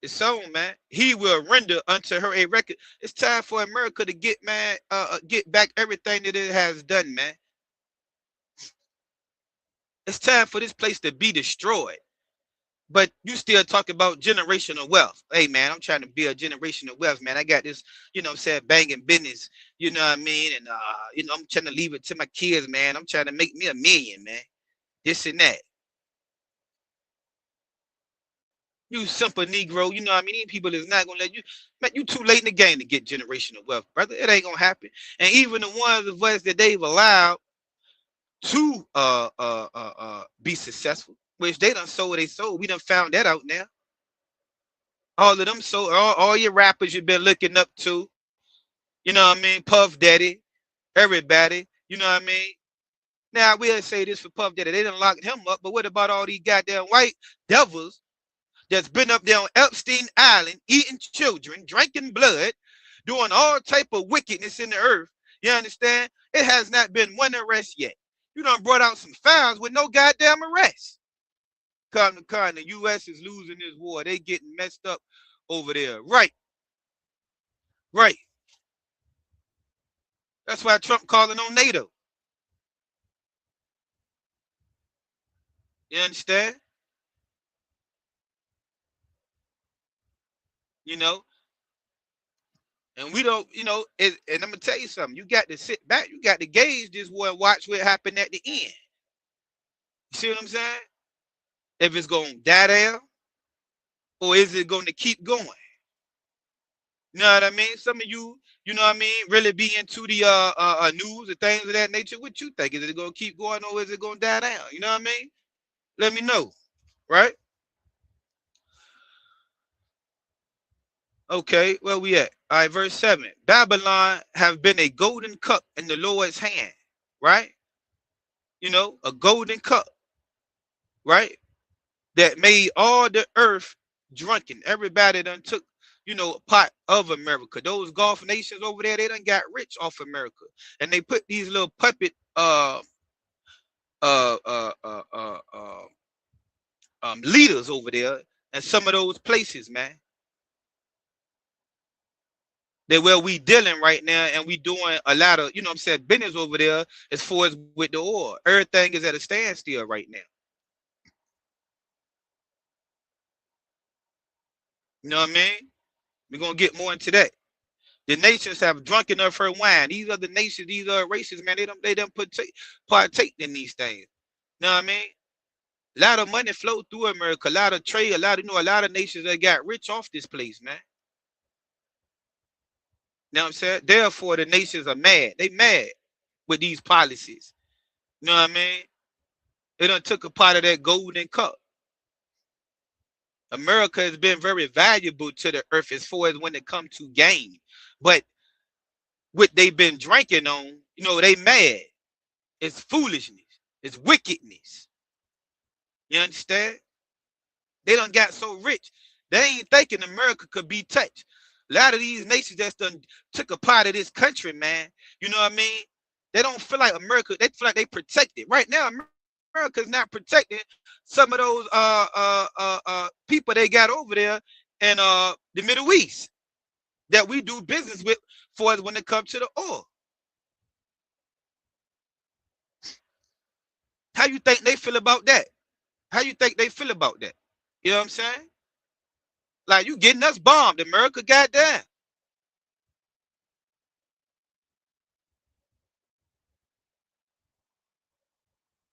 [SPEAKER 6] It's on, man. He will render unto her a record. It's time for America to get, man, get back everything that it has done, man. It's time for this place to be destroyed. But you still talk about generational wealth. Hey, man, I'm trying to build generational wealth, man. I got this, you know what I'm saying, banging business, you know what I mean? And, you know, I'm trying to leave it to my kids, man. I'm trying to make me $1 million, man. This and that. You simple Negro, you know what I mean? These people is not gonna let you, man, you too late in the game to get generational wealth, brother. It ain't gonna happen. And even the ones of us that they've allowed to be successful, which they done sold they sold. We done found that out now. All of them sold, all your rappers you've been looking up to, you know what I mean? Puff Daddy, everybody, you know what I mean? Now we'll say this for Puff Daddy, they done locked him up, but what about all these goddamn white devils that's been up there on Epstein Island, eating children, drinking blood, doing all type of wickedness in the earth? You understand? It has not been one arrest yet. You done brought out some files with no goddamn arrest. Come to con, the U.S. is losing this war. They getting messed up over there. Right. Right. That's why Trump calling on NATO. You understand? You know, and we don't, you know, and I'm gonna tell you something. You got to sit back. You got to gauge this war and watch what happened at the end. You see what I'm saying? If it's gonna die there, or is it going to keep going? You know what I mean? Some of you, you know what I mean, really be into the news and things of that nature. What you think? Is it gonna keep going, or is it gonna die down? You know what I mean? Let me know, right? Okay, where we at? All right, verse 7. Babylon have been a golden cup in the Lord's hand, right? You know, a golden cup, right? That made all the earth drunken. Everybody done took, you know, a part of America. Those Gulf nations over there, they done got rich off America. And they put these little puppet uh, uh, uh, uh, uh, leaders over there and some of those places, man. That where we dealing right now, and we doing a lot of, you know what I'm saying, business over there as far as with the oil. Everything is at a standstill right now. You know what I mean? We're gonna get more into that. The nations have drunk enough her wine. These other nations, these other races, man, they don't partake in these things. You know what I mean? A lot of money flowed through America, a lot of trade, a lot of, you know, a lot of nations that got rich off this place, man. You know what I'm saying? Therefore, the nations are mad. They mad with these policies. You know what I mean? They done took a part of that golden cup. America has been very valuable to the earth as far as when it comes to gain. But what they've been drinking on, you know, they mad. It's foolishness. It's wickedness. You understand? They done got so rich. They ain't thinking America could be touched. A lot of these nations that's done took a part of this country, man. You know what I mean? They don't feel like America. They feel like they protected. Right now, America's not protecting some of those people they got over there in the Middle East that we do business with for us when it comes to the oil. How you think they feel about that? How you think they feel about that? You know what I'm saying? Like, you getting us bombed, America, goddamn.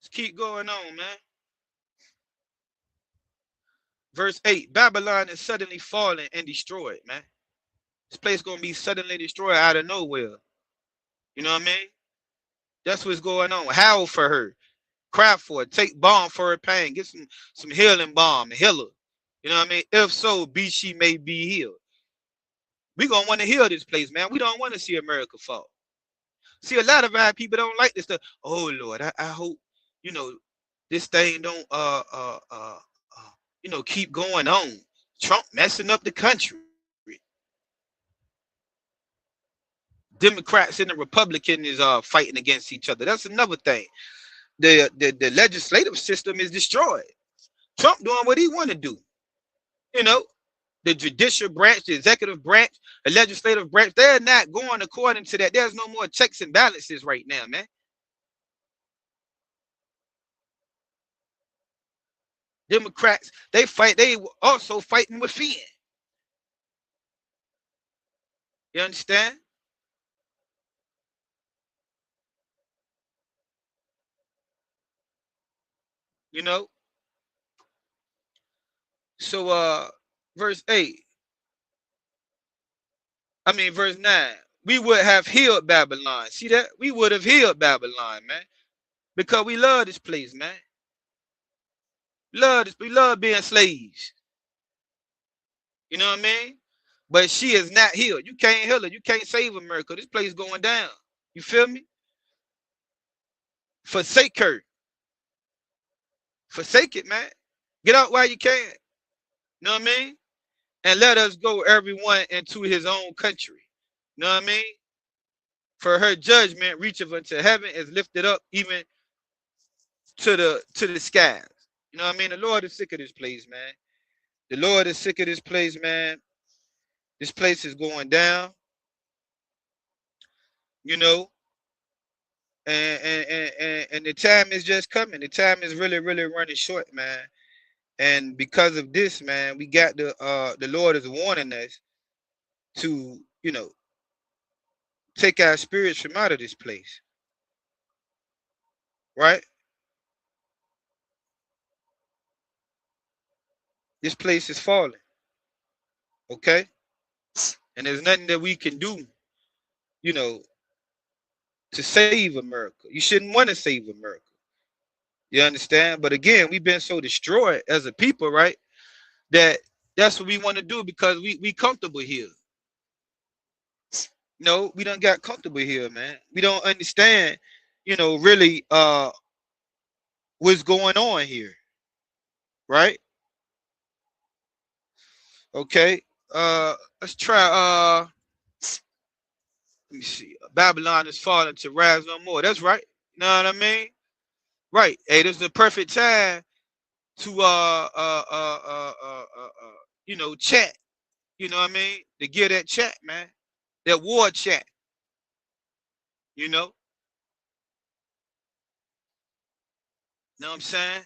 [SPEAKER 6] Let's keep going on, man. Verse 8, Babylon is suddenly fallen and destroyed, man. This place gonna be suddenly destroyed out of nowhere. You know what I mean? That's what's going on. Howl for her. Cry for it. Take balm for her pain. Get some healing balm and heal her. You know what I mean? If so, be she may be healed. We gonna want to heal this place, man. We don't want to see America fall. See, a lot of our people don't like this stuff. Oh Lord, I hope, you know, this thing don't you know, keep going on. Trump messing up the country. Democrats and the Republicans is fighting against each other. That's another thing. The legislative system is destroyed. Trump doing what he want to do. You know, the judicial branch, the executive branch, the legislative branch, they're not going according to that. There's no more checks and balances right now, man. Democrats, they fight, they also fighting within. You understand? You know? So verse 8. Verse 9. We would have healed Babylon. See that? We would have healed Babylon, man. Because we love this place, man. Love this, we love being slaves. You know what I mean? But she is not healed. You can't heal her. You can't save America. This place going down. You feel me? Forsake her. Forsake it, man. Get out while you can. You know what I mean? And let us go, everyone, into his own country. You know what I mean? For her judgment reacheth unto heaven, is lifted up even to the skies. You know what I mean? The Lord is sick of this place, man. The Lord is sick of this place, man. This place is going down. You know, and the time is just coming. The time is really, really running short, man. And because of this, man, we got the Lord is warning us to, you know, take our spirits from out of this place. Right? This place is falling. Okay? And there's nothing that we can do, you know, to save America. You shouldn't want to save America. You understand? But again, we've been so destroyed as a people, right? That's what we want to do because we comfortable here. No, we done got comfortable here, man. We don't understand, you know, really what's going on here, right? Okay. Let's try. Let me see. Babylon is falling to rise no more. That's right. You know what I mean? Right. Hey, this is the perfect time to chat. You know what I mean? To get that chat, man. That war chat. You know what I'm saying?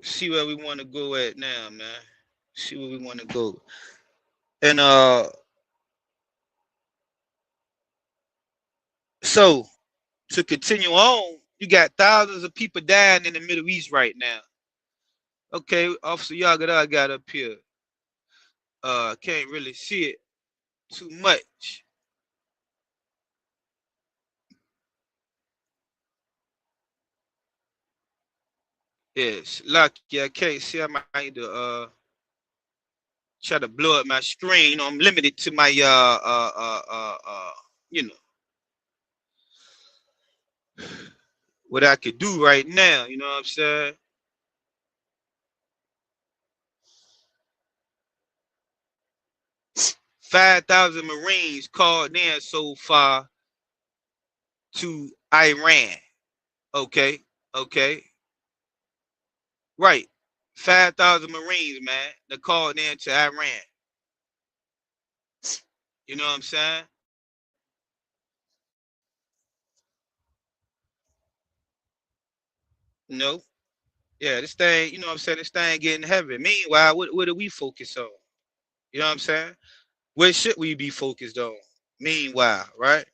[SPEAKER 6] See where we want to go at now, man. See where we want to go. And so to continue on, you got thousands of people dying in the Middle East right now. Okay, Officer Yagada got up here. Can't really see it too much. Yes, lucky I can't see. I might need to try to blow up my screen. You know, I'm limited to my you know, what I could do right now. You know what I'm saying? 5,000 Marines called in so far to Iran. Okay, okay, right. 5,000 Marines, man, they called in to Iran. You know what I'm saying? No. Yeah, this thing, you know what I'm saying? This thing getting heavy. Meanwhile, what do we focus on? You know what I'm saying? Where should we be focused on? Meanwhile, right?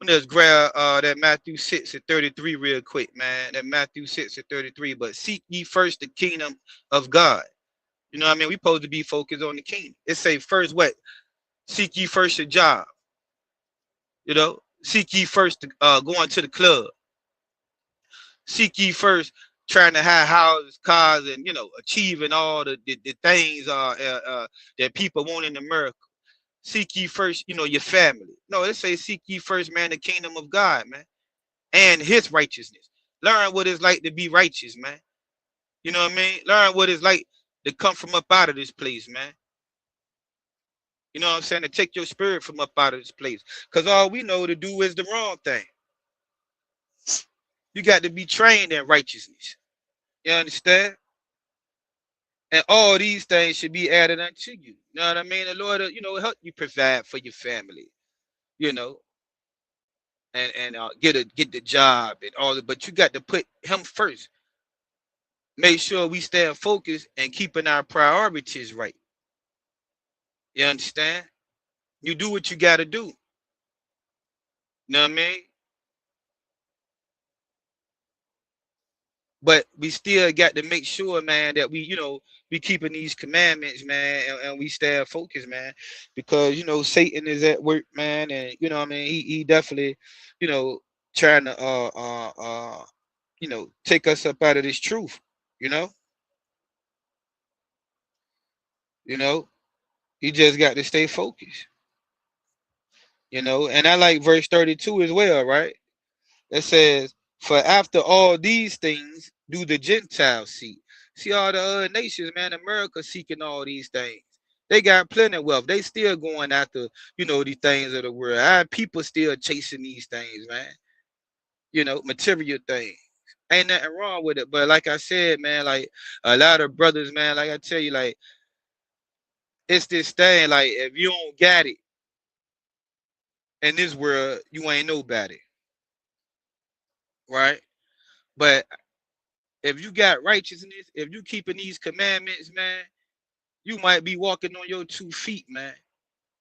[SPEAKER 6] Let's grab that Matthew 6 and 33 real quick, man. That Matthew 6 and 33. But seek ye first the kingdom of God. You know what I mean? We supposed to be focused on the kingdom. It say first what? Seek ye first your job. You know, seek ye first going to the club. Seek ye first trying to have houses, cars, and achieving all the things that people want in America. Seek ye first, your family. No, it say seek ye first, man, the kingdom of God, man, and his righteousness. Learn what it's like to be righteous, man. You know what I mean? Learn what it's like to come from up out of this place, man. You know what I'm saying? To take your spirit from up out of this place. Because all we know to do is the wrong thing. You got to be trained in righteousness. You understand? And all these things should be added unto you. You know what I mean? The Lord, help you provide for your family, you know, and get the job and all that. But you got to put him first. Make sure we stay focused and keeping our priorities right. You understand? You do what you got to do. You know what I mean? But we still got to make sure, man, that we keeping these commandments, man, and we stay focused, man, because Satan is at work, man, and what I mean, he definitely, trying to take us up out of this truth, you know, you know, you just got to stay focused, and I like verse 32 as well, right? It says, for after all these things do the Gentiles seek. See all the other nations, man, America seeking all these things. They got plenty of wealth. They still going after, these things of the world. Our people still chasing these things, man. Material things. Ain't nothing wrong with it. But like I said, man, like a lot of brothers, man, like I tell you, like, it's this thing, like, if you don't got it in this world, you ain't nobody. Right? But if you got righteousness, if you keeping these commandments, man, you might be walking on your 2 feet, man.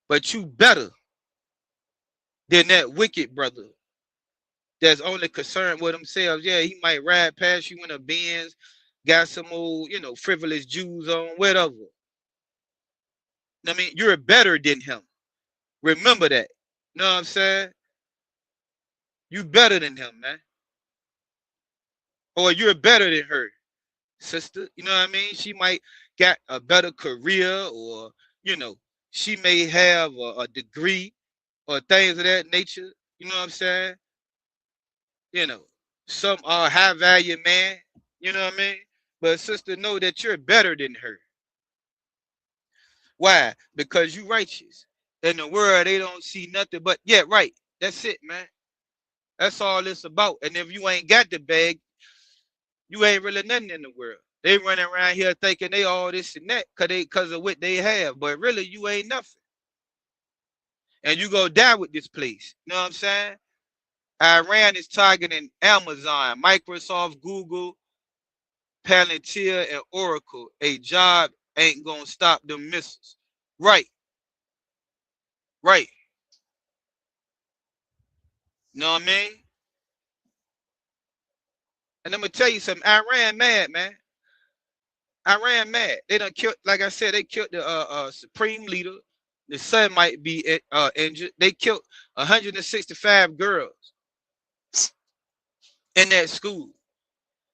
[SPEAKER 6] But you better than that wicked brother that's only concerned with themselves. Yeah, he might ride past you in a Benz, got some old, frivolous Jews on, whatever. I mean, you're better than him. Remember that. You know what I'm saying? You better than him, man. Or you're better than her, sister. You know what I mean? She might got a better career, or she may have a degree or things of that nature. You know what I'm saying? You know, some are high value man, you know what I mean? But sister, know that you're better than her. Why? Because you righteous. In the world, they don't see nothing but, yeah, right. That's it, man. That's all it's about. And if you ain't got the bag, you ain't really nothing in the world. They running around here thinking they all this and that because of what they have. But really, you ain't nothing. And you go die with this place. You know what I'm saying? Iran is targeting Amazon, Microsoft, Google, Palantir, and Oracle. A job ain't gonna stop them missiles. Right, right. You know what I mean? And I'm gonna tell you something. Iran mad, man. Iran mad. They done killed, like I said, they killed the supreme leader. The son might be injured. They killed 165 girls in that school.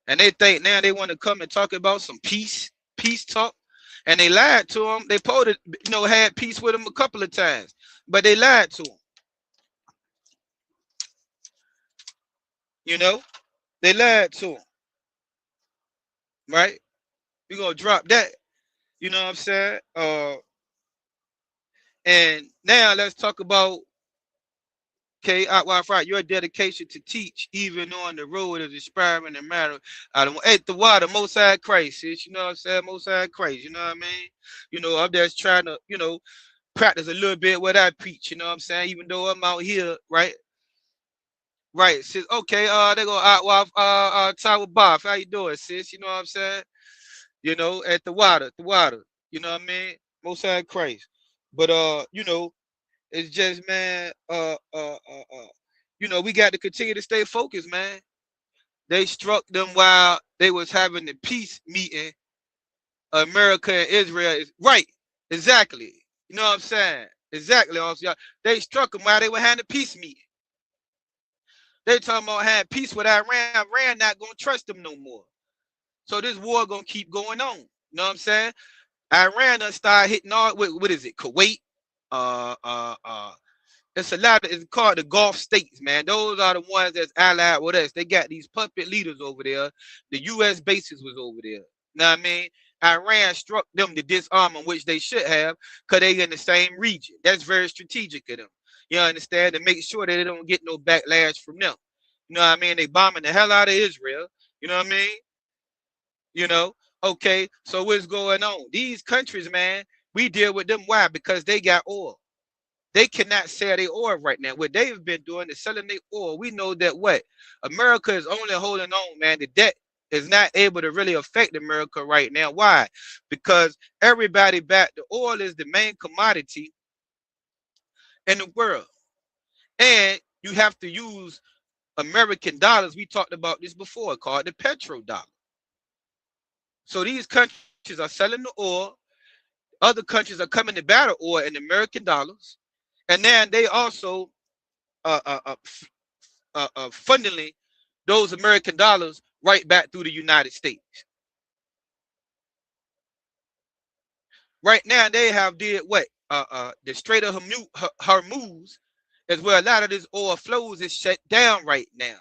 [SPEAKER 6] And they think now they want to come and talk about some peace talk. And they lied to them. They posted, had peace with them a couple of times, but they lied to them. They lied to them, right? We're gonna drop that. You know what I'm saying? And now let's talk about your dedication to teach, even on the road of experiment and matter. At the water, Most High Christ, sis, you know what I'm saying? Most High Christ, you know what I mean? I'm just trying to, practice a little bit what I preach, you know what I'm saying? Even though I'm out here, right? Right, sis. Okay, they go Tower Bob. How you doing, sis? You know what I'm saying? At the water. You know what I mean? Most High Christ. But it's just, man, we got to continue to stay focused, man. They struck them while they was having the peace meeting. America and Israel is right. Exactly. You know what I'm saying? Exactly. Also, they struck them while they were having a peace meeting. They talking about having peace with Iran. Iran not gonna trust them no more. So this war gonna keep going on. You know what I'm saying? Iran done start hitting all what is it? Kuwait. Uh, uh, uh, it's a lot of, it's called the Gulf states, man. Those are the ones that's allied with us. They got these puppet leaders over there. The U.S. bases was over there. You know what I mean? Iran struck them to disarm them, which they should have, because they in the same region. That's very strategic of them. You understand? To make sure that they don't get no backlash from them. You know what I mean? They bombing the hell out of Israel. You know what I mean? You know? Okay, so what's going on? These countries, man, we deal with them. Why? Because they got oil. They cannot sell their oil right now. What they've been doing is selling their oil. We know that what? America is only holding on, man. The debt is not able to really affect America right now. Why? Because everybody back, the oil is the main commodity in the world. And you have to use American dollars. We talked about this before, called the petrodollar. So these countries are selling the oil. Other countries are coming to buy the oil in American dollars. And then they also funneling those American dollars right back through the United States. Right now, they have did what? The Strait of Hormuz is where a lot of this oil flows is shut down right now.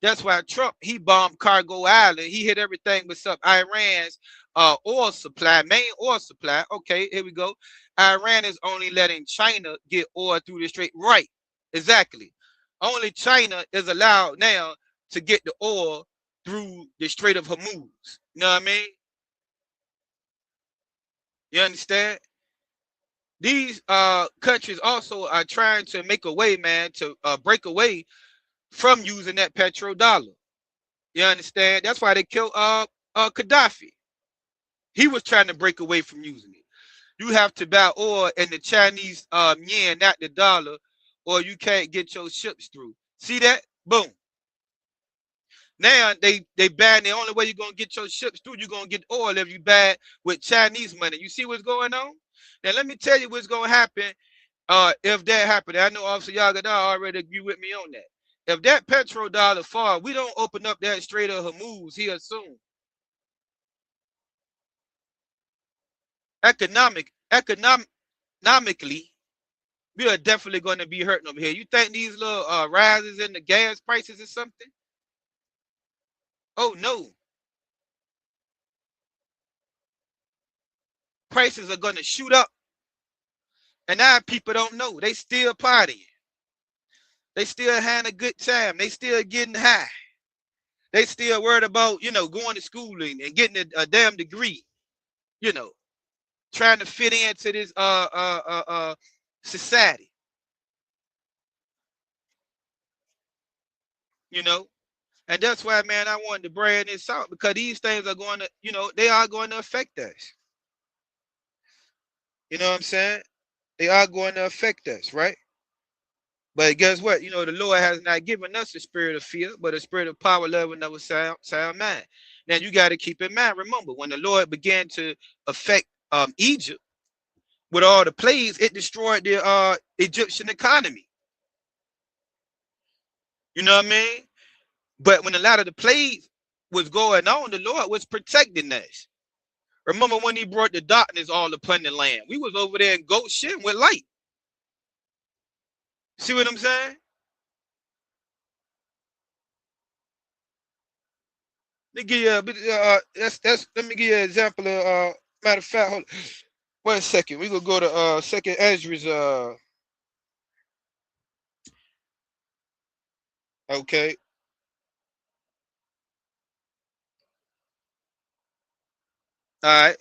[SPEAKER 6] That's why Trump, he bombed Cargo Island. He hit everything with up Iran's oil supply, main oil supply. Okay, here we go. Iran is only letting China get oil through the strait. Right, exactly. Only China is allowed now to get the oil through the Strait of Hormuz. You know what I mean? You understand? These countries also are trying to make a way, man, to break away from using that petrodollar. You understand? That's why they killed Gaddafi. He was trying to break away from using it. You have to buy oil in the Chinese yen, not the dollar, or you can't get your ships through. See that? Boom. Now they ban. The only way you're gonna get your ships through, you're gonna get oil if you buy with Chinese money. You see what's going on? Now let me tell you what's gonna happen. If that happened, I know Officer Yagada already agree with me on that. If that petrodollar fall, we don't open up that Strait of Hormuz here soon. Economically, we are definitely going to be hurting over here. You think these little rises in the gas prices or something? Oh no. Prices are gonna shoot up. And now people don't know. They still partying. They still having a good time. They still getting high. They still worried about, going to school and getting a damn degree, you know, trying to fit into this society, you know. And that's why, man, I wanted to bring this out, because these things are going to, they are going to affect us. You know what I'm saying? They are going to affect us, right? But guess what? The Lord has not given us a spirit of fear, but a spirit of power, love, and of a sound mind. Now, you got to keep in mind, remember, when the Lord began to affect Egypt with all the plagues, it destroyed the Egyptian economy. You know what I mean? But when a lot of the plagues was going on, the Lord was protecting us. Remember when he brought the darkness all upon the land? We was over there in Goshen with light. See what I'm saying? Let me give you let me give you an example of matter of fact, hold, wait a second. We gonna go to second Ezra's okay. All right.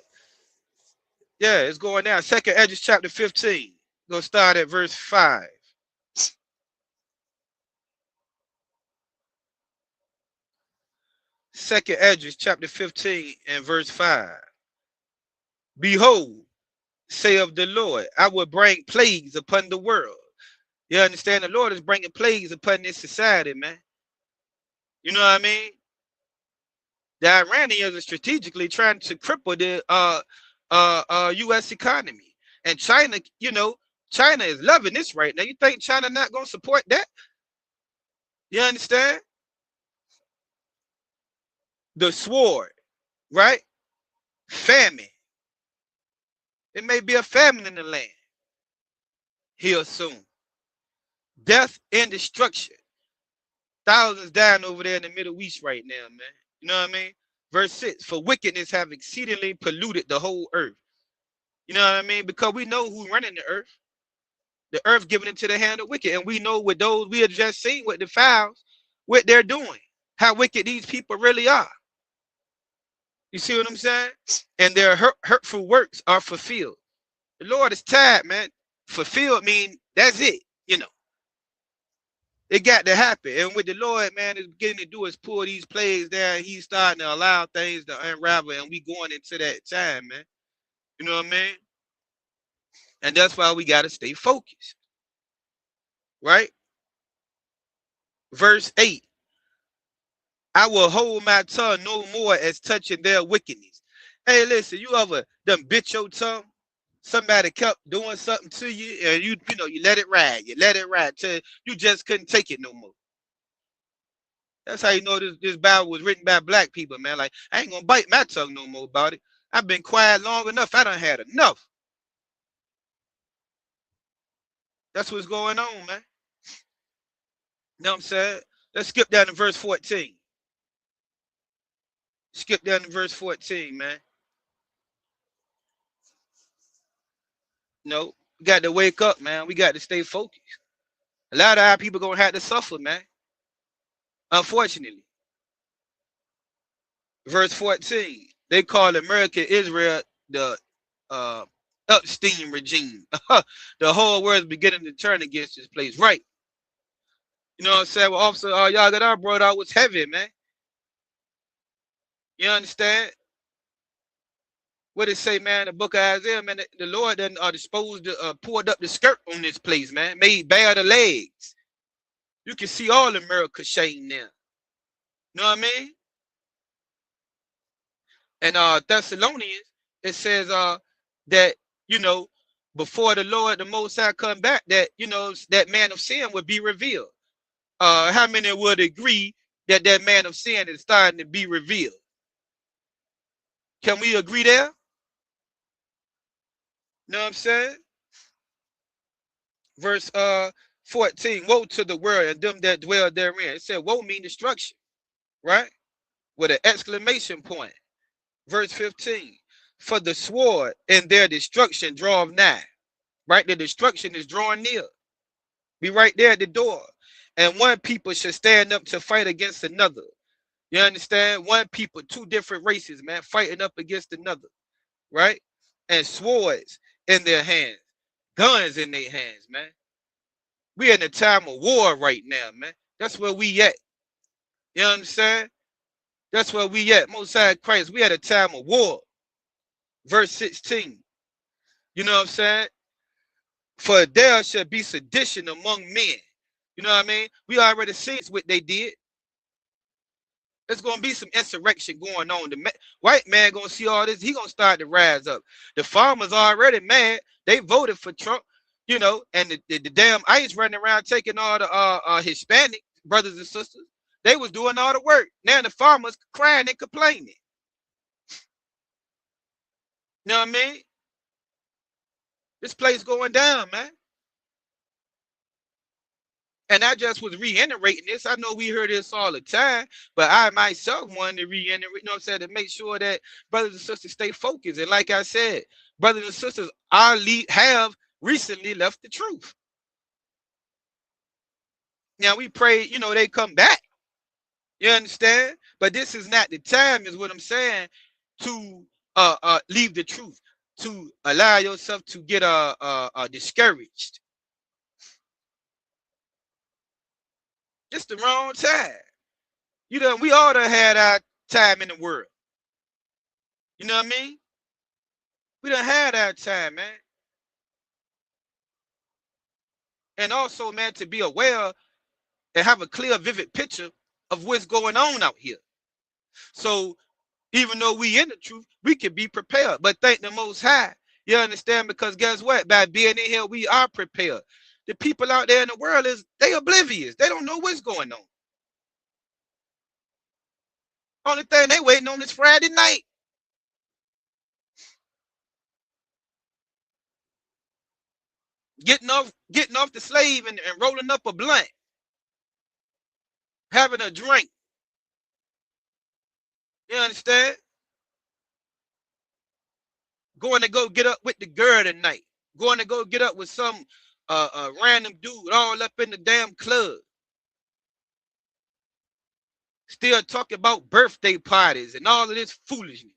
[SPEAKER 6] Yeah, it's going down. Second Ezra's chapter 15. Gonna start at verse 5. Second Ezra chapter 15 and verse 5. Behold, say of the Lord, I will bring plagues upon the world. You understand? The Lord is bringing plagues upon this society, man. You know what I mean? The Iranians are strategically trying to cripple the U.S. economy. And China, China is loving this right now. You think China not going to support that? You understand? The sword, right? Famine. It may be a famine in the land here soon. Death and destruction. Thousands dying over there in the Middle East right now, man. You know what I mean? Verse 6, for wickedness have exceedingly polluted the whole earth. You know what I mean? Because we know who's running the earth. The earth given into the hand of wicked. And we know with those we have just seen with the fowls, what they're doing. How wicked these people really are. You see what I'm saying? And their hurtful works are fulfilled. The Lord is tired, man. Fulfilled mean that's it, It got to happen. And with the Lord, man, is beginning to do is pull these plays down. He's starting to allow things to unravel, and we going into that time, man. You know what I mean? And that's why we got to stay focused. Right? Verse 8. I will hold my tongue no more as touching their wickedness. Hey, listen, you ever done bit your tongue? Somebody kept doing something to you, and you let it ride. You let it ride till you just couldn't take it no more. That's how you know this Bible was written by black people, man. Like, I ain't gonna bite my tongue no more about it. I've been quiet long enough. I done had enough. That's what's going on, man. You know what I'm saying? Let's skip down to verse 14. Skip down to verse 14, man. No, we got to wake up, man. We got to stay focused. A lot of our people gonna have to suffer, man. Unfortunately. Verse 14. They call America Israel the Epstein regime. The whole world's beginning to turn against this place. Right. You know what I'm saying? Well, officer, y'all got our brought out was heavy, man. You understand? What it say, man? The book of Isaiah, man, the Lord done disposed poured up the skirt on this place, man. Made bare the legs. You can see all America shame now. You know what I mean? And Thessalonians, it says that, before the Lord, the Most High come back, that, that man of sin would be revealed. How many would agree that that man of sin is starting to be revealed? Can we agree there? You know what I'm saying? Verse 14, woe to the world and them that dwell therein. It said, woe mean destruction, right? with an exclamation point. Verse 15. For the sword and their destruction draweth nigh. Right? The destruction is drawing near. Be right there at the door. And one people should stand up to fight against another. You understand? One people, two different races, man, fighting up against another. Right? And swords in their hands. Guns in their hands, man. We're in a time of war right now, man. That's where we at. You know what I'm saying? That's where we at. Most High Christ, we at a time of war. Verse 16. You know what I'm saying? For there shall be sedition among men. You know what I mean? We already seen what they did. There's gonna be some insurrection going on. The white man gonna see all this. He gonna start to rise up. The farmers already mad. They voted for Trump. You know, and the damn ICE running around taking all the Hispanic brothers and sisters. They was doing all the work. Now the farmers crying and complaining. You know what I mean? This place going down, man. And I just was reiterating this. I know we hear this all the time, but I myself wanted to reiterate, you know what I'm saying, to make sure that brothers and sisters stay focused. And like I said, brothers and sisters have recently left the truth. Now we pray, you know, they come back. You understand? But this is not the time, is what I'm saying, to leave the truth, to allow yourself to get discouraged. It's the wrong time. You know, we all done had our time in the world. You know what I mean? We done had our time, man. And also, man, to be aware and have a clear, vivid picture of what's going on out here. So even though we in the truth, we can be prepared. But thank the Most High. You understand? Because guess what? By being in here, we are prepared. The people out there in the world, they oblivious. They don't know what's going on. Only thing they waiting on is Friday night. Getting off the slave and rolling up a blunt. Having a drink. You understand? Going to go get up with the girl tonight. Going to go get up with some random dude all up in the damn club. Still talking about birthday parties and all of this foolishness.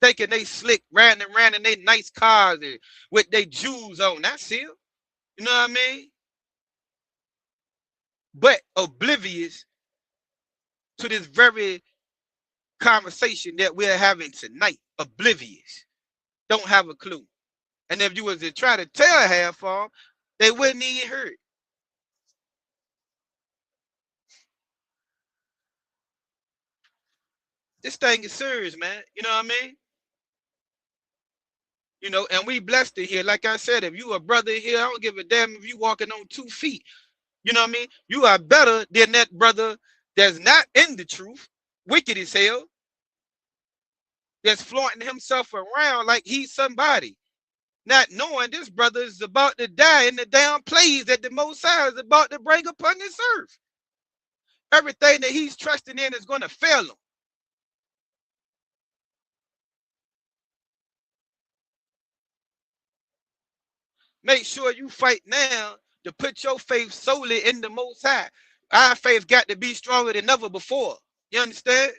[SPEAKER 6] Thinking they slick, riding around in their nice cars and with their jewels on. That's it. You know what I mean? But oblivious to this very conversation that we're having tonight. Oblivious. Don't have a clue. And if you was to try to tell half of them, they wouldn't even hear it. This thing is serious, man. You know what I mean? You know, and we blessed it here. Like I said, if you a brother here, I don't give a damn if you walking on 2 feet. You know what I mean? You are better than that brother that's not in the truth, wicked as hell, that's flaunting himself around like he's somebody, not knowing this brother is about to die in the damn plagues that the Most High is about to bring upon this earth. Everything that he's trusting in is going to fail him. Make sure you fight now to put your faith solely in the Most High. Our faith got to be stronger than ever before. You understand?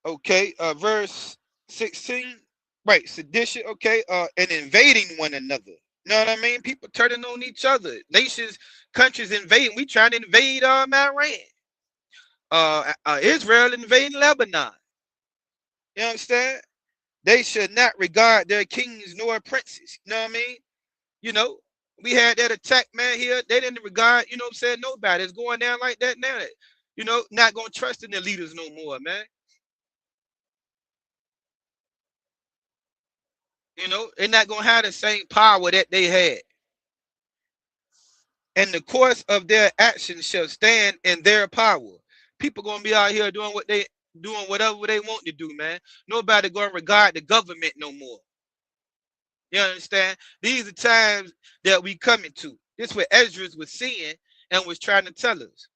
[SPEAKER 6] Okay, verse 16. Right, sedition, okay, and invading one another. You know what I mean? People turning on each other. Nations, countries invading. We trying to invade Iran. Israel invading Lebanon. You understand? They should not regard their kings nor princes. You know what I mean? You know, we had that attack, man, here. They didn't regard, you know what I'm saying, nobody. It's going down like that now. You know, not going to trust in their leaders no more, man. You know, they're not going to have the same power that they had. and the course of their actions shall stand in their power. People gonna be out here doing whatever they want to do, man. Nobody gonna regard the government no more. You understand? These are times that we coming to. This is what Ezra was seeing and was trying to tell us.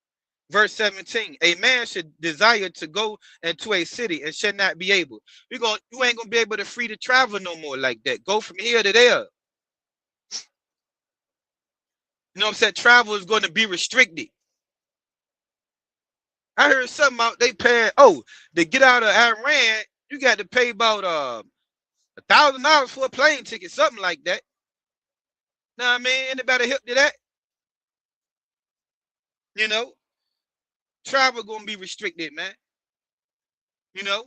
[SPEAKER 6] Verse 17, a man should desire to go into a city and should not be able. You ain't gonna be able to free to travel no more like that. Go from here to there. You know what I'm saying? Travel is going to be restricted. I heard something out they paying, to get out of Iran, you got to pay about $1,000 for a plane ticket, something like that. Know what I mean? Anybody hip to that? You know, travel gonna be restricted, man. You know,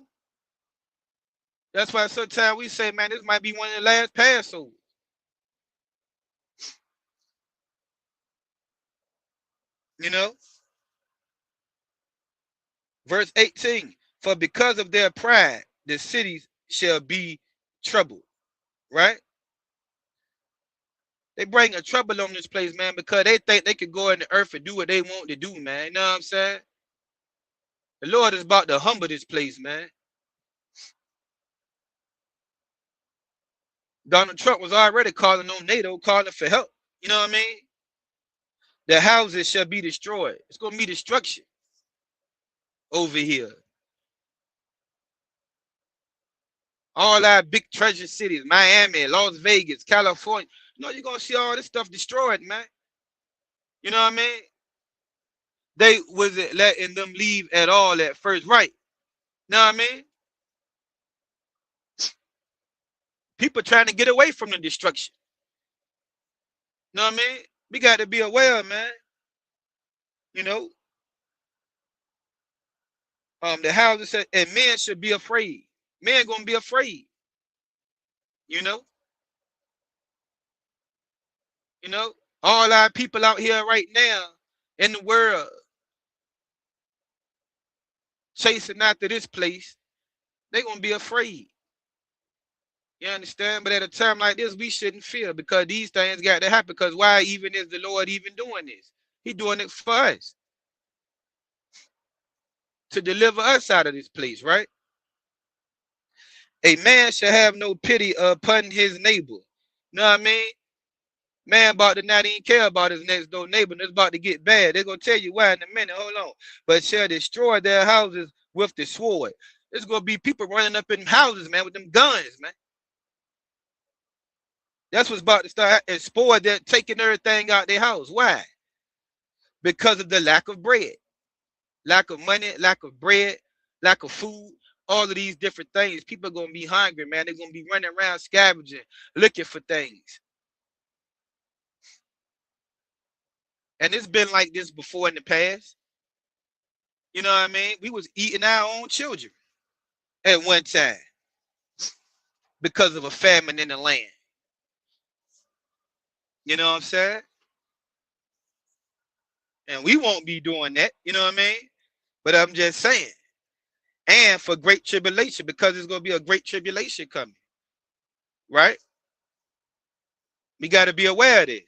[SPEAKER 6] that's why sometimes we say, man, this might be one of the last Passovers. You know, verse 18, for because of their pride, the cities shall be troubled, right? They bring a trouble on this place, man, because they think they could go in the earth and do what they want to do, man. You know what I'm saying? The Lord is about to humble this place, man. Donald Trump was already calling on NATO, calling for help. You know what I mean? The houses shall be destroyed. It's going to be destruction over here. All our big treasure cities, Miami, Las Vegas, California. You know, you're going to see all this stuff destroyed, man. You know what I mean? They wasn't letting them leave at all at first, right? You know what I mean? People trying to get away from the destruction. You know what I mean? We got to be aware, man. You know? The houses said, and men should be afraid. Men gonna be afraid. You know? You know? All our people out here right now in the world chasing after this place, they gonna be afraid. You understand? But at a time like this, we shouldn't fear because these things got to happen. Because why even is the Lord even doing this? He's doing it for us. To deliver us out of this place, right? A man shall have no pity upon his neighbor. You know what I mean? Man about to not even care about his next door neighbor. And it's about to get bad. They're going to tell you why in a minute. Hold on. But shall destroy their houses with the sword. There's going to be people running up in houses, man, with them guns, man. That's what's about to start. And spoil they're taking everything out their house. Why? Because of the lack of bread. Lack of money, lack of bread, lack of food. All of these different things. People are going to be hungry, man. They're going to be running around scavenging, looking for things. And it's been like this before in the past. You know what I mean? We was eating our own children at one time because of a famine in the land. You know what I'm saying? And we won't be doing that. You know what I mean? But I'm just saying. And for great tribulation, because there's going to be a great tribulation coming. Right? We got to be aware of this.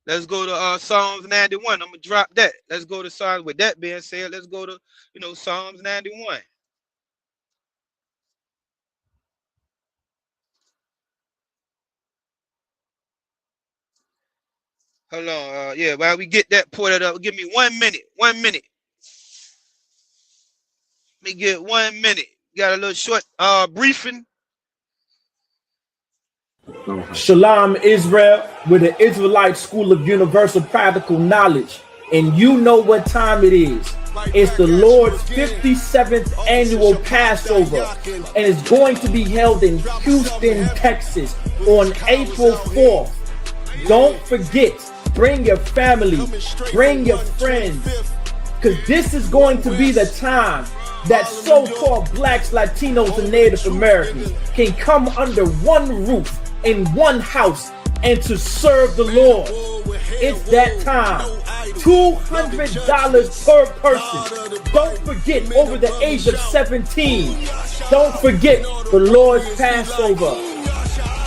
[SPEAKER 6] Let's go to Psalms 91. I'm going to drop that. Let's go to Psalms. With that being said, let's go to, Psalms 91. Hold on. Yeah, while we get that ported up, give me 1 minute. 1 minute. Let me get 1 minute. Got a little short briefing.
[SPEAKER 4] Shalom, Israel, with the Israelite School of Universal Practical Knowledge. And you know what time it is. It's the Lord's 57th annual Passover. And it's going to be held in Houston, Texas on April 4th. Don't forget, bring your family, bring your friends, because this is going to be the time that so-called blacks, Latinos, and Native Americans can come under one roof in one house and to serve the Lord. It's that time. $200 per person. Don't forget, over the age of 17. Don't forget the Lord's Passover.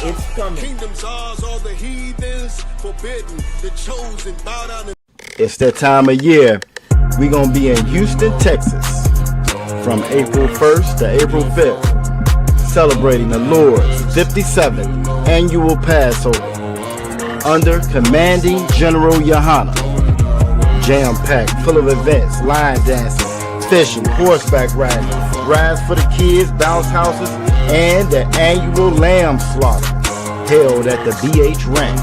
[SPEAKER 4] It's coming.
[SPEAKER 5] Kingdoms ours, all the heathens forbidden, the chosen, bow down and
[SPEAKER 7] It's that time of year. We're going to be in Houston, Texas from April 1st to April 5th, celebrating the Lord's 57th annual Passover under Commanding General Yohana. Jam-packed, full of events, line dancing, fishing, horseback riding, rides for the kids, bounce houses, and the annual lamb slaughter held at the BH Ranch.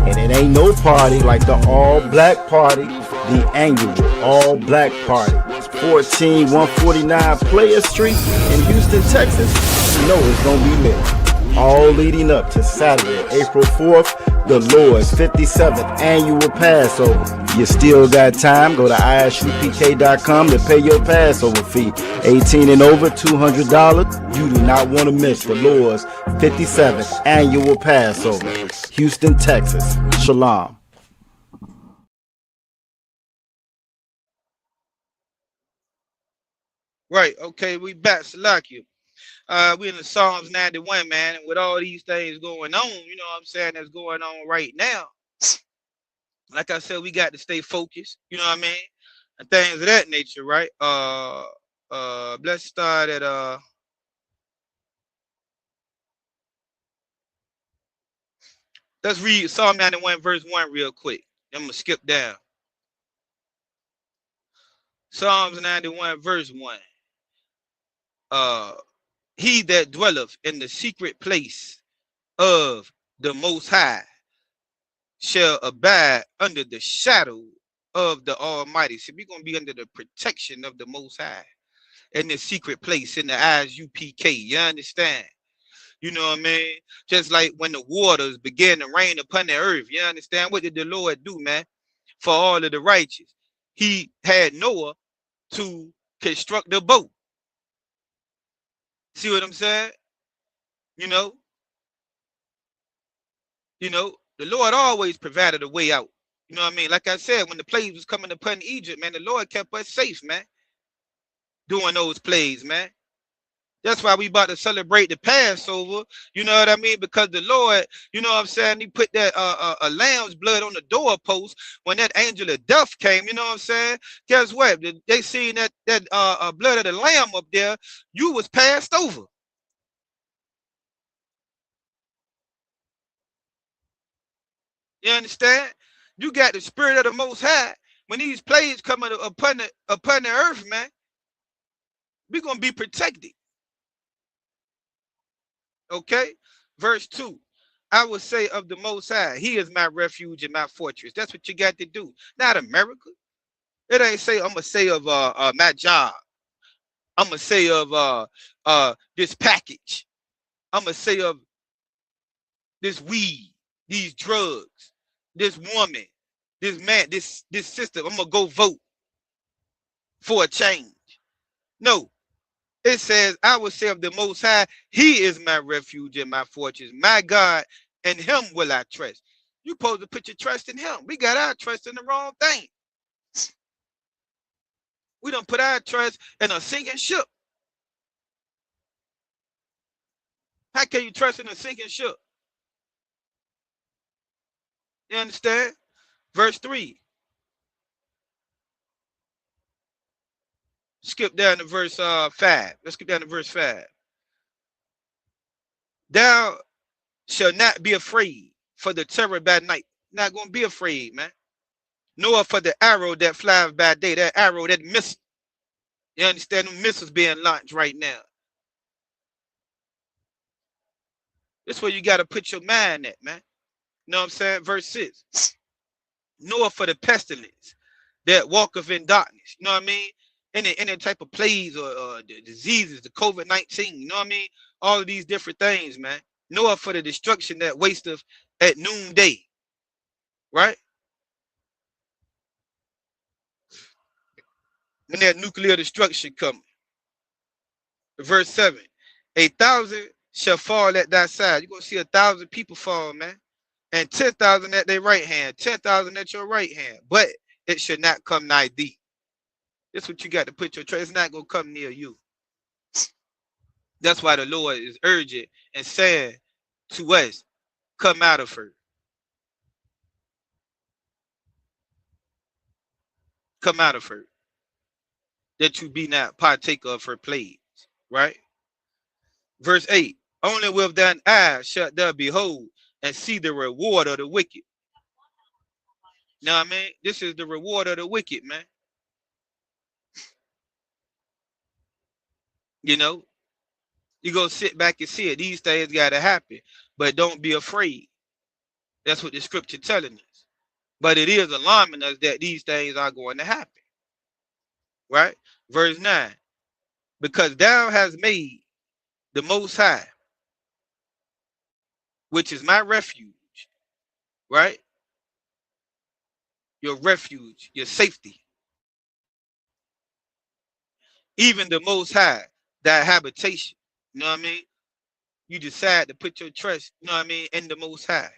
[SPEAKER 7] And it ain't no party like the all-black party, the annual all-black party. 14149 Player Street in Houston, Texas. You know it's gonna be lit. All leading up to Saturday, April 4th, the Lord's 57th annual Passover. You still got time. Go to ISUPK.com to pay your Passover fee. 18 and over, $200. You do not want to miss the Lord's 57th annual Passover. Houston, Texas. Shalom.
[SPEAKER 6] Right, okay, we back, Salakia. We in the Psalms 91, man, and with all these things going on, you know what I'm saying, that's going on right now. Like I said, we got to stay focused, you know what I mean? And things of that nature, right? Let's start at let's read Psalm 91, verse 1 real quick. I'm gonna skip down. Psalms 91, verse 1. He that dwelleth in the secret place of the Most High shall abide under the shadow of the Almighty. So we're going to be under the protection of the Most High in the secret place in the ISUPK. You understand? You know what I mean? Just like when the waters began to rain upon the earth. You understand? What did the Lord do, man? For all of the righteous. He had Noah to construct the boat. See what I'm saying? You know, the Lord always provided a way out. You know what I mean? Like I said, when the plagues was coming upon Egypt, man, the Lord kept us safe, man. Doing those plagues, man. That's why we about to celebrate the Passover. You know what I mean? Because the Lord, you know what I'm saying, he put that a lamb's blood on the doorpost when that angel of death came. You know what I'm saying? Guess what? They seen that blood of the lamb up there. You was passed over. You understand? You got the spirit of the Most High. When these plagues coming upon the earth, man, we're gonna be protected. Okay, verse 2. I will say of the Most High, He is my refuge and my fortress. That's what you got to do. Not America. It ain't say I'm gonna say of my job. I'm gonna say of this package. I'm gonna say of this weed, these drugs, this woman, this man, this system. I'm gonna go vote for a change. No, it says, I will say of the Most High, He is my refuge and my fortress, my God, and Him will I trust. You supposed to put your trust in Him. We got our trust in the wrong thing. We don't put our trust in a sinking ship. How can you trust in a sinking ship? You understand? Verse 3. Skip down to verse 5. Let's skip down to verse 5. Thou shalt not be afraid for the terror by night. Not going to be afraid, man. Nor for the arrow that flies by day. That arrow, that missile. You understand? The missiles being launched right now. This where you got to put your mind at, man. You know what I'm saying? Verse 6. Nor for the pestilence that walketh in darkness. You know what I mean? Any type of plagues or the diseases, the COVID-19. You know what I mean? All of these different things, man. Nor for the destruction that wasteth at noonday. Right? When that nuclear destruction comes. Verse 7. 1,000 shall fall at thy side. You're going to see 1,000 people fall, man. And 10,000 at their right hand. 10,000 at your right hand. But it should not come nigh thee. That's what you got to put your trust. It's not going to come near you. That's why the Lord is urgent and saying to us, come out of her. come out of her, that you be not partaker of her plagues. Right? Verse 8. Only with thine eyes shalt thou behold and see the reward of the wicked. Now, I mean, this is the reward of the wicked, man. You know, you go sit back and see it. These things got to happen, but don't be afraid. That's what the scripture telling us. But it is alarming us that these things are going to happen. Right? Verse 9. Because thou hast made the Most High, which is my refuge, right? Your refuge, your safety. Even the Most High, thy habitation. You know what I mean? You decide to put your trust, you know what I mean, in the Most High.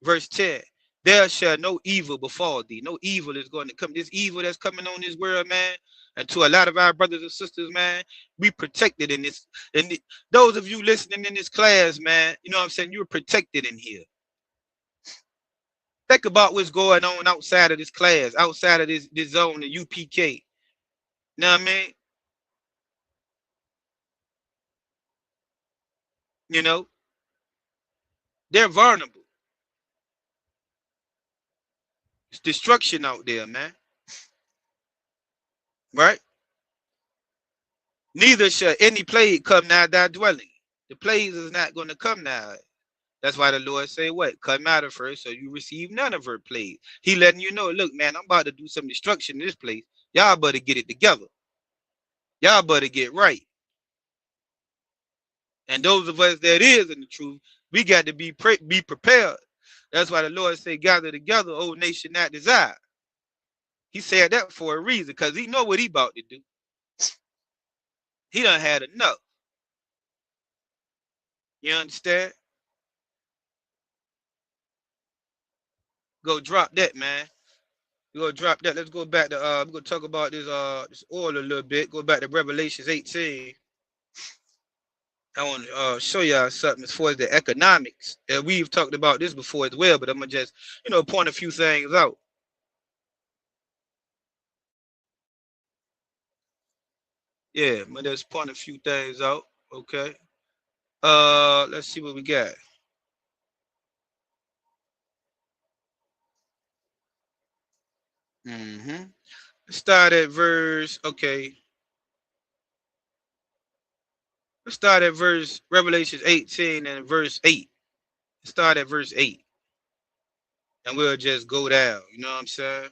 [SPEAKER 6] Verse 10. There shall no evil befall thee. No evil is going to come. This evil that's coming on this world, man, and to a lot of our brothers and sisters, man, we protected in this. And those of you listening in this class, man, you know what I'm saying? You're protected in here. Think about what's going on outside of this class, outside of this zone, the UPK. You know what I mean? You know, they're vulnerable. It's destruction out there, man. Right? Neither shall any plague come nigh thy dwelling. The plagues is not going to come now. That's why the Lord say what? Come out of her so you receive none of her plagues. He letting you know, look, man, I'm about to do some destruction in this place. Y'all better get it together. Y'all better get right. And those of us that is in the truth, we got to be prepared. That's why the Lord say, gather together, O nation not desire. He said that for a reason, because he know what he about to do. He done had enough. You understand? Go drop that, man. We gonna drop that. Let's go back to we're gonna talk about this oil a little bit. Go back to Revelations 18. I want to show y'all something as far as the economics. And we've talked about this before as well, but I'm gonna just, point a few things out. Yeah, I'm gonna just point a few things out. Okay. Let's see what we got. Let's start at verse. Okay. Let's start at verse Revelations 18 and verse 8. Let's start at verse 8. And we'll just go down. You know what I'm saying?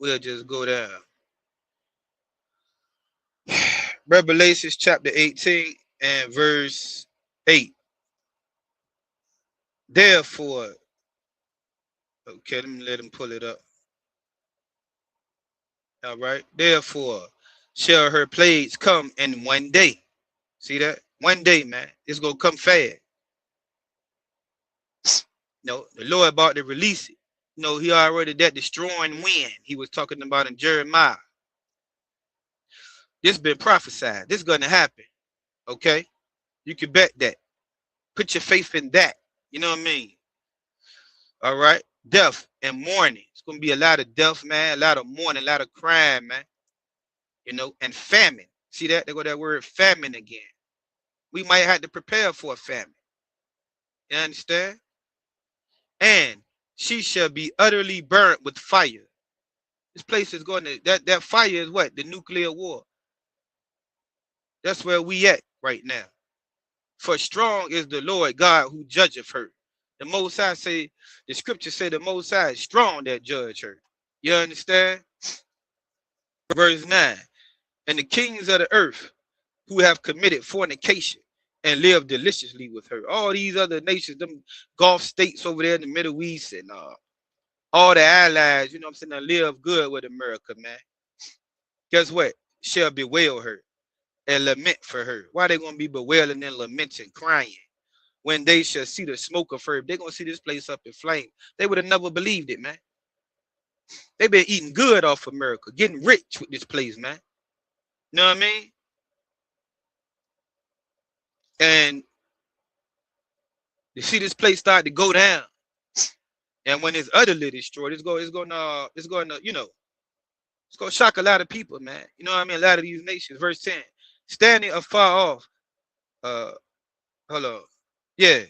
[SPEAKER 6] We'll just go down. Revelations chapter 18 and verse 8. Therefore, okay, let him pull it up. All right. Therefore, shall her plagues come in one day. See that? One day, man. It's going to come fast. No, the Lord about to release it. He already that destroying wind he was talking about in Jeremiah. This been prophesied. This is going to happen. Okay? You can bet that. Put your faith in that. You know what I mean? All right? Death and mourning. It's going to be a lot of death, man. A lot of mourning, a lot of crime, man. And famine. See that? They go that word famine again. We might have to prepare for a famine. You understand? And she shall be utterly burnt with fire. This place is going to, that fire is what? The nuclear war. That's where we at right now. For strong is the Lord God who judgeth her. The Most High say, the scripture say the Most High is strong that judge her. You understand? Verse 9. And the kings of the earth who have committed fornication and live deliciously with her. All these other nations, them Gulf states over there in the Middle East and all the allies, you know what I'm saying, live good with America, man. Guess what? Shall bewail her and lament for her. Why they gonna be bewailing and lamenting, crying? When they shall see the smoke of her, they're gonna see this place up in flames. They would have never believed it, man. They've been eating good off America, getting rich with this place, man. You know what I mean? And you see this place start to go down. And when it's utterly destroyed, it's gonna, it's gonna shock a lot of people, man. You know what I mean? A lot of these nations. Verse 10, standing afar off. Hold on. Yeah.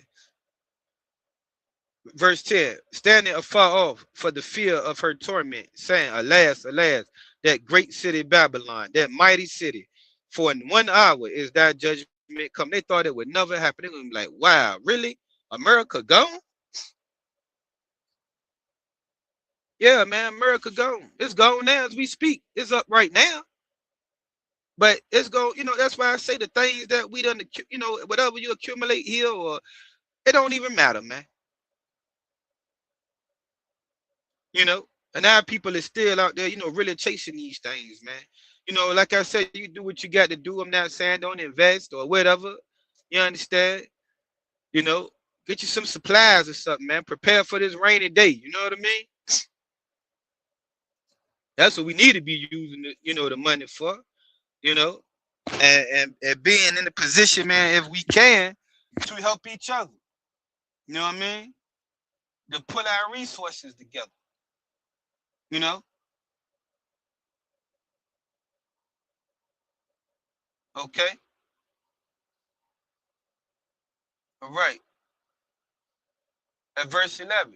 [SPEAKER 6] Verse 10, standing afar off for the fear of her torment, saying, alas, alas, that great city Babylon, that mighty city, for in 1 hour is that judgment come. They thought it would never happen. They're gonna be like, wow, really? America gone? Yeah, man, America gone. It's gone now as we speak. It's up right now. But it's go, that's why I say the things that we done, whatever you accumulate here, or it don't even matter, man. And our people is still out there, really chasing these things, man. Like I said, you do what you got to do. I'm not saying don't invest or whatever. You understand? You know, get you some supplies or something, man. Prepare for this rainy day. You know what I mean? That's what we need to be using the money for, you know, and being in the position, man, if we can, to help each other. You know what I mean? To put our resources together. You know? Okay. All right. At verse 11.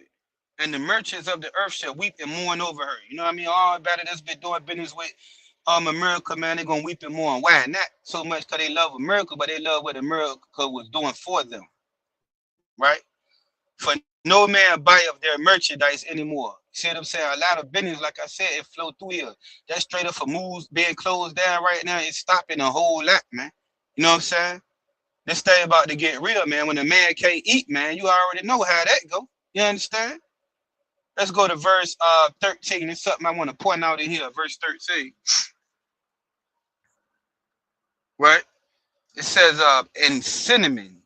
[SPEAKER 6] And the merchants of the earth shall weep and mourn over her. You know what I mean? All about it that's been doing business with America, man, they're gonna weep and mourn. Why? Not so much because they love America, but they love what America was doing for them. Right? For no man buy of their merchandise anymore. See what I'm saying? A lot of business, like I said, it flow through here. That's straight up for moves being closed down right now. It's stopping a whole lot, man. You know what I'm saying? This thing about to get real, man. When a man can't eat, man, you already know how that go. You understand? Let's go to verse 13. It's something I want to point out in here. Verse 13. Right? It says in cinnamon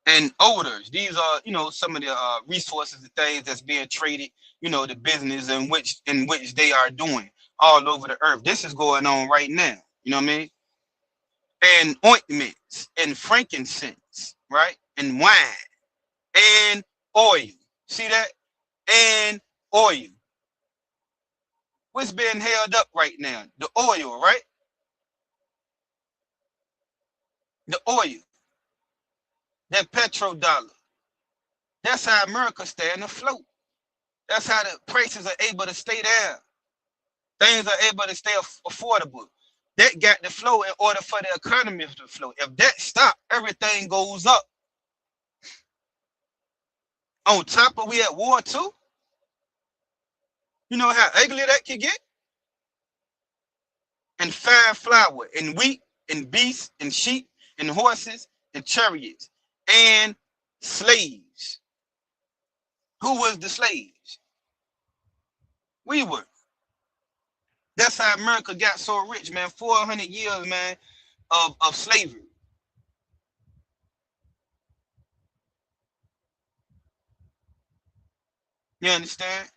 [SPEAKER 6] and odors. These are, some of the resources and things that's being traded, the business in which they are doing all over the earth. This is going on right now. You know what I mean? And ointments and frankincense, right? And wine and oil. See that? And oil. What's being held up right now? The oil, right? The oil. That petrodollar. That's how America staying afloat. That's how the prices are able to stay there. Things are able to stay affordable. That got to flow in order for the economy to flow. If that stop, everything goes up. On top of we at war too. You know how ugly that can get? And fine flour, and wheat, and beasts, and sheep, and horses, and chariots, and slaves. Who was the slaves? We were. That's how America got so rich, man. 400 years, man, of slavery. You understand?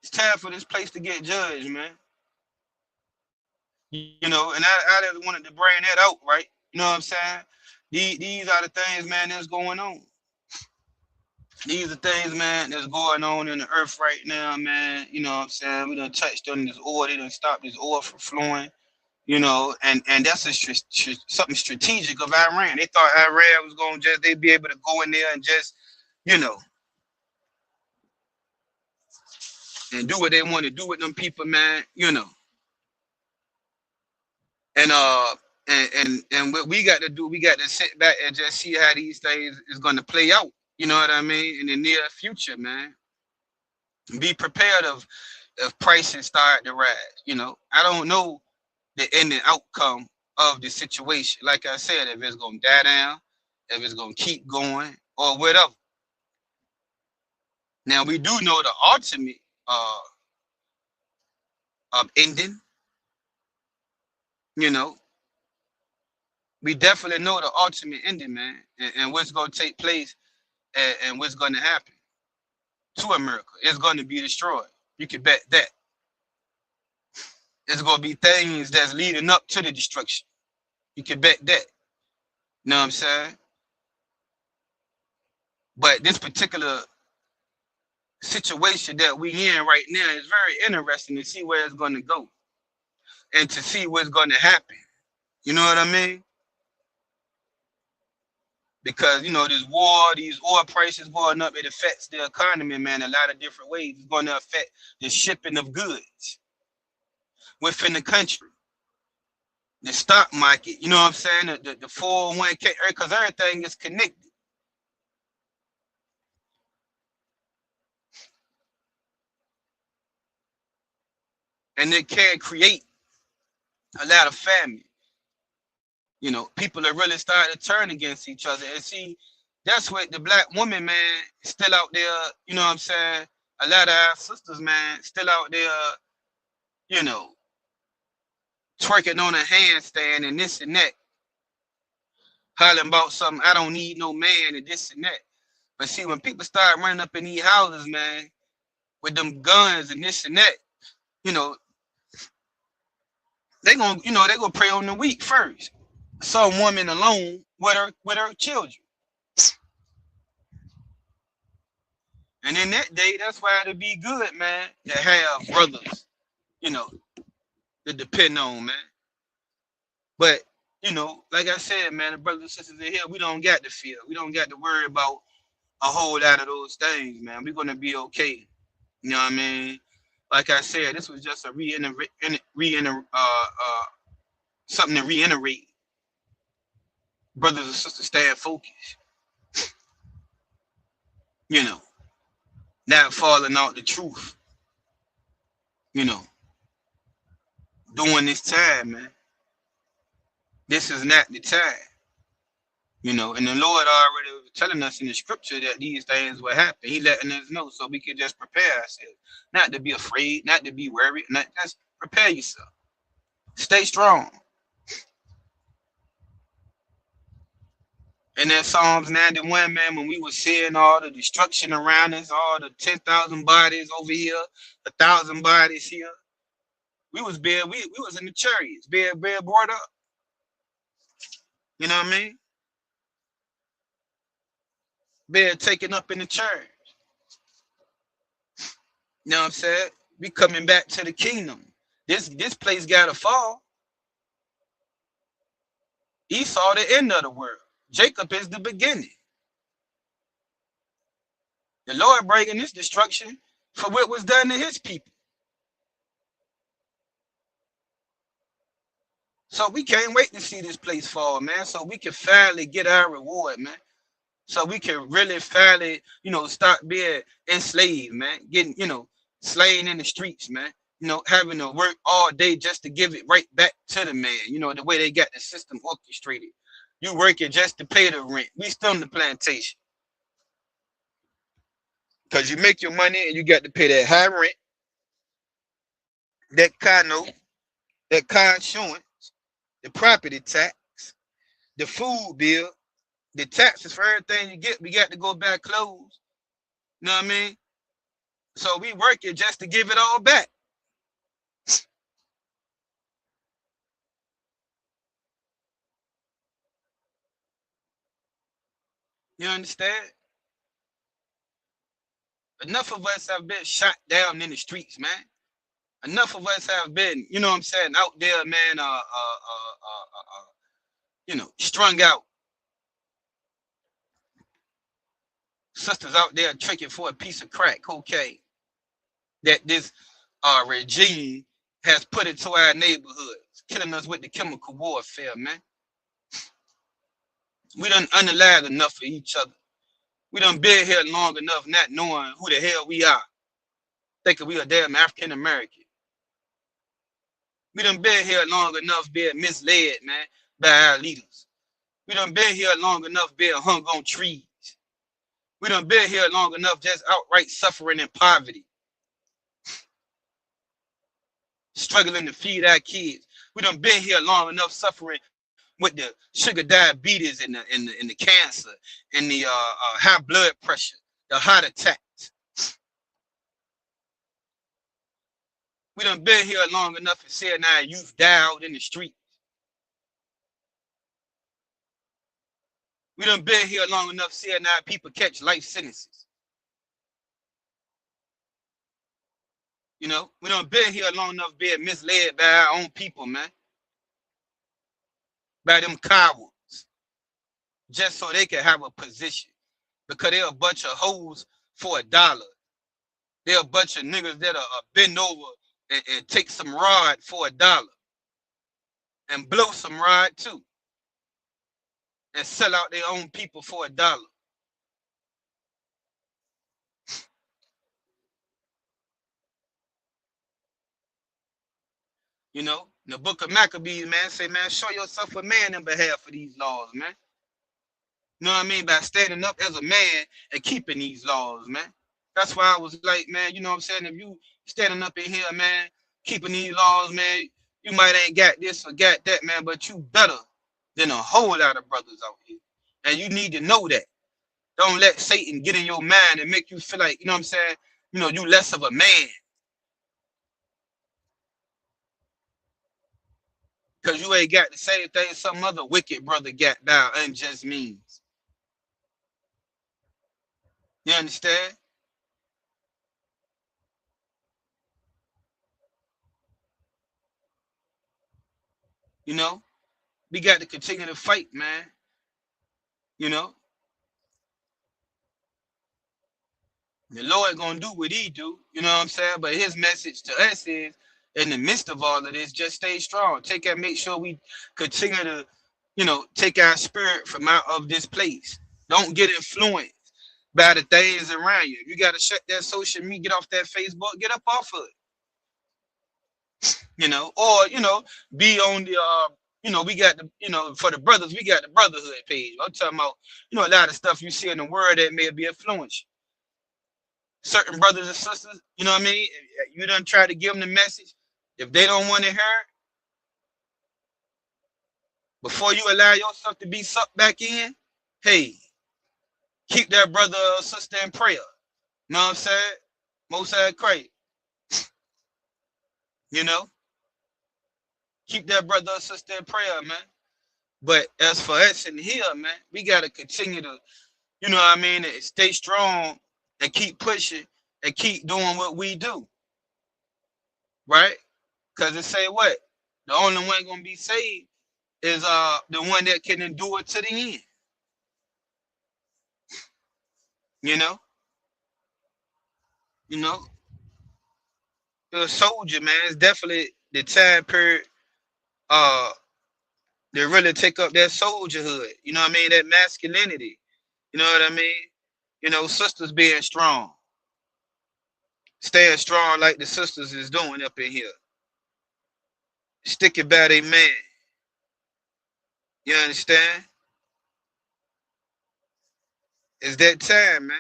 [SPEAKER 6] It's time for this place to get judged, man. And I just wanted to bring that out, right? You know what I'm saying? These are the things, man, that's going on. These are things, man, that's going on in the earth right now, man. You know what I'm saying? We done touched on this oil. They done stopped this oil from flowing, and that's something strategic of Iran. They thought Iran was going to they'd be able to go in there and just, and do what they want to do with them people, man, And what we got to do, we got to sit back and just see how these things is going to play out. You know what I mean? In the near future, man. Be prepared if prices start to rise. I don't know the ending outcome of the situation. Like I said, if it's going to die down, if it's going to keep going, or whatever. Now, we do know the ultimate ending. We definitely know the ultimate ending, man, and what's going to take place and what's going to happen to America. It's going to be destroyed. You can bet that. It's going to be things that's leading up to the destruction. You can bet that. You know what I'm saying? But this particular situation that we in right now is very interesting to see where it's going to go and to see what's going to happen. You know what I mean? Because, you know, this war, these oil prices going up, it affects the economy, man, a lot of different ways. It's going to affect the shipping of goods within the country, the stock market, you know what I'm saying? The 401k, because everything is connected. And it can create a lot of famine. You know, people are really starting to turn against each other. And see, that's what the black woman, man, still out there, you know what I'm saying? A lot of our sisters, man, still out there, you know, twerking on a handstand and this and that, hollering about something, I don't need no man and this and that. But see, when people start running up in these houses, man, with them guns and this and that, you know, they gonna prey on the weak first. Some woman alone with her children. And in that day, that's why it'll be good, man, to have brothers, you know, to depend on, man. But, you know, like I said, man, the brothers and sisters in here, we don't got to fear. We don't got to worry about a whole lot of those things, man. We're gonna be okay. You know what I mean? Like I said, this was just a something to reiterate. Brothers and sisters, stay focused. You know, not falling out the truth. You know, during this time, man. This is not the time. You know, and the Lord already was telling us in the scripture that these things will happen. He letting us know so we can just prepare ourselves. Not to be afraid, not to be worried, not just prepare yourself. Stay strong. And then Psalms 91, man, when we were seeing all the destruction around us, all the 10,000 bodies over here, 1,000 bodies here, we was in the chariots, being brought up. You know what I mean? Being taken up in the church. You know what I'm saying? We coming back to the kingdom. This place gotta fall. Esau the end of the world. Jacob is the beginning. The Lord bringing this destruction for what was done to his people. So we can't wait to see this place fall, man. So we can finally get our reward, man. So we can really finally, you know, start being enslaved, man. Getting, you know, slain in the streets, man. You know, having to work all day just to give it right back to the man. You know, the way they got the system orchestrated. You working just to pay the rent. We still in the plantation. Because you make your money and you got to pay that high rent, that car note, that car insurance, the property tax, the food bill, the taxes for everything you get. We got to go back clothes. You know what I mean? So we working just to give it all back. You understand? Enough of us have been shot down in the streets, man. Enough of us have been, you know what I'm saying, out there, man, you know, strung out. Sisters out there tricking for a piece of crack cocaine that this regime has put into our neighborhoods, killing us with the chemical warfare, man. We done unalive enough for each other. We done been here long enough not knowing who the hell we are, thinking we are damn African American. We done been here long enough being misled, man, by our leaders. We done been here long enough being hung on trees. We done been here long enough just outright suffering in poverty, struggling to feed our kids. We done been here long enough suffering with the sugar diabetes and the cancer and the high blood pressure, the heart attacks. We done been here long enough and seeing our youth die out in the street. We done been here long enough seeing our people catch life sentences. You know, we done been here long enough being misled by our own people, man. By them cowards. Just so they can have a position. Because they're a bunch of hoes for $1. They're a bunch of niggas that'll bend over and take some rod for $1. And blow some rod too. And sell out their own people for $1. You know, in the book of Maccabees, man, say, man, show yourself a man in behalf of these laws, man. You know what I mean? By standing up as a man and keeping these laws, man. That's why I was like, man, you know what I'm saying? If you standing up in here, man, keeping these laws, man, you might ain't got this or got that, man, but you better than a whole lot of brothers out here. And you need to know that. Don't let Satan get in your mind and make you feel like, you know what I'm saying? You know, you less of a man. Because you ain't got the same thing some other wicked brother got by unjust means. You understand? You know? We got to continue to fight, man. You know? The Lord gonna do what he do, you know what I'm saying? But his message to us is, in the midst of all of this, just stay strong. Make sure we continue to, you know, take our spirit from out of this place. Don't get influenced by the things around you. You gotta shut that social media, get off that Facebook, get up off of it. You know, or you know, be on the you know, we got the, you know, for the brothers, we got the Brotherhood page. I'm talking about, you know, a lot of stuff you see in the world that may be influential. Certain brothers and sisters, you know what I mean? You done try to give them the message. If they don't want to hear it, before you allow yourself to be sucked back in, hey, keep that brother or sister in prayer. You know what I'm saying? Most High Christ. You know? Keep that brother or sister in prayer, man. But as for us in here, man, we got to continue to, you know what I mean, stay strong and keep pushing and keep doing what we do. Right? Because it say what? The only one going to be saved is the one that can endure to the end. You know? You know? The soldier, man, it's definitely the time period to really take up that soldierhood. You know what I mean? That masculinity. You know what I mean? You know, sisters being strong. Staying strong like the sisters is doing up in here. Sticking by their man. You understand? It's that time, man.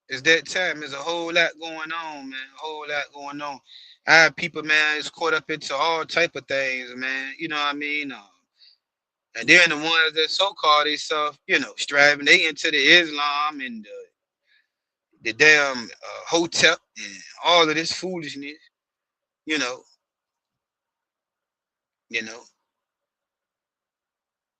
[SPEAKER 6] It's that time. There's a whole lot going on, man. A whole lot going on. Our people, man, is caught up into all type of things, man. You know what I mean? And then the ones that so-called themselves, you know, striving, they into the Islam and the damn hotel and all of this foolishness, you know, you know.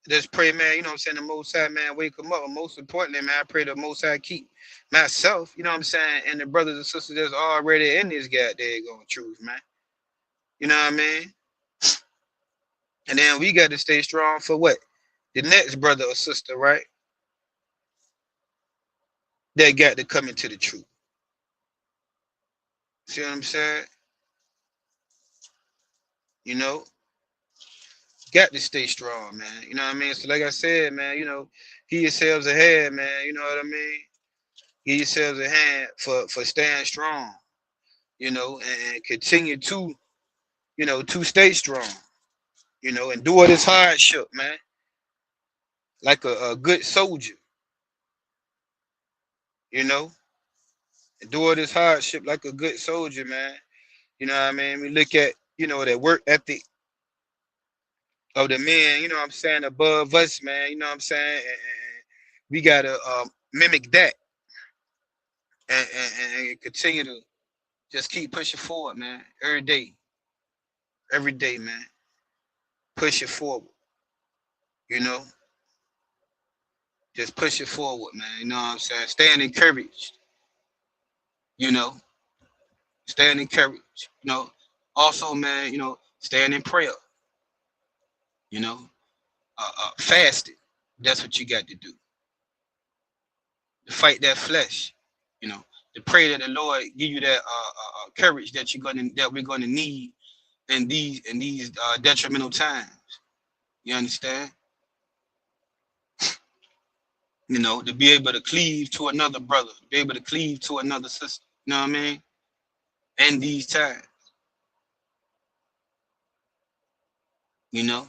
[SPEAKER 6] Just pray, man, you know what I'm saying, the Most High, man, wake them up. And most importantly, man, I pray the Most High keep myself, you know what I'm saying, and the brothers and sisters that's already in this goddamn truth, man. You know what I mean? And then we got to stay strong for what? The next brother or sister, right? That got to come into the truth. See what I'm saying? You know? Got to stay strong, man. You know what I mean? So like I said, man, you know, give yourselves a hand, man. You know what I mean? Give yourselves a hand for staying strong, you know, and continue to, you know, to stay strong, you know, endure this hardship, man. Like a good soldier, you know, endure this hardship like a good soldier, man. You know what I mean? We look at, you know, that work ethic of the men, you know what I'm saying, above us, man. You know what I'm saying? And we got to mimic that and continue to just keep pushing forward, man. Every day, man. Push it forward, you know. Just push it forward, man. You know what I'm saying? Stand encouraged. You know, stand encouraged. You know, also, man, you know, stand in prayer. You know, fasting. That's what you got to do to fight that flesh. You know, to pray that the Lord give you that courage that we're gonna need in these detrimental times. You understand? You know, to be able to cleave to another brother, be able to cleave to another sister. You know what I mean? In these times. You know,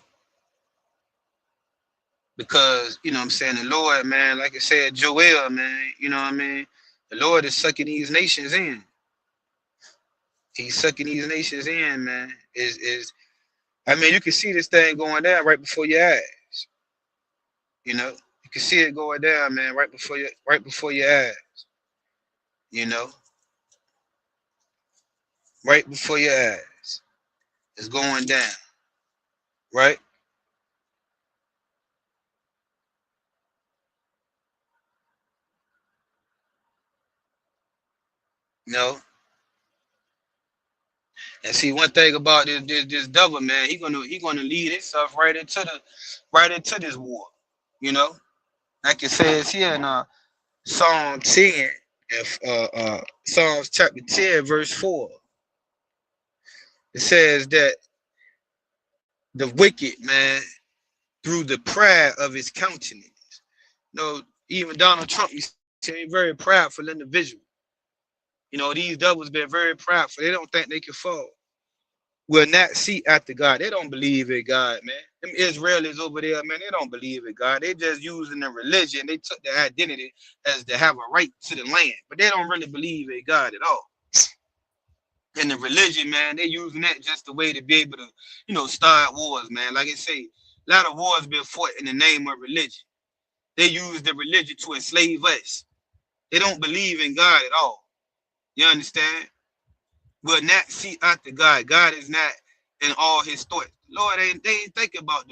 [SPEAKER 6] because you know what I'm saying, the Lord, man, like I said, Joel, man, you know what I mean, the Lord is sucking these nations in. He's sucking these nations in, man. Is I mean, you can see this thing going down right before your eyes. You know, you can see it going down, man, right before your eyes. You know, right before your eyes, it's going down, right? You know, and see one thing about this devil, man, he gonna lead himself right into this war. You know, like it says here in Psalm 10, Psalms chapter 10, verse 4. It says that the wicked, man, through the pride of his countenance. You know, even Donald Trump, you see, a very prideful individual. You know, these devils been very prideful. They don't think they can fall. Will not seek after God. They don't believe in God, man. Them Israelis over there, man, they don't believe in God. They just using the religion. They took their identity as to have a right to the land, but they don't really believe in God at all. And the religion, man, they using that just the way to be able to, you know, start wars, man. Like I say, a lot of wars been fought in the name of religion. They use the religion to enslave us. They don't believe in God at all. You understand? Will not see after God. God is not in all his thoughts. Lord, they ain't thinking about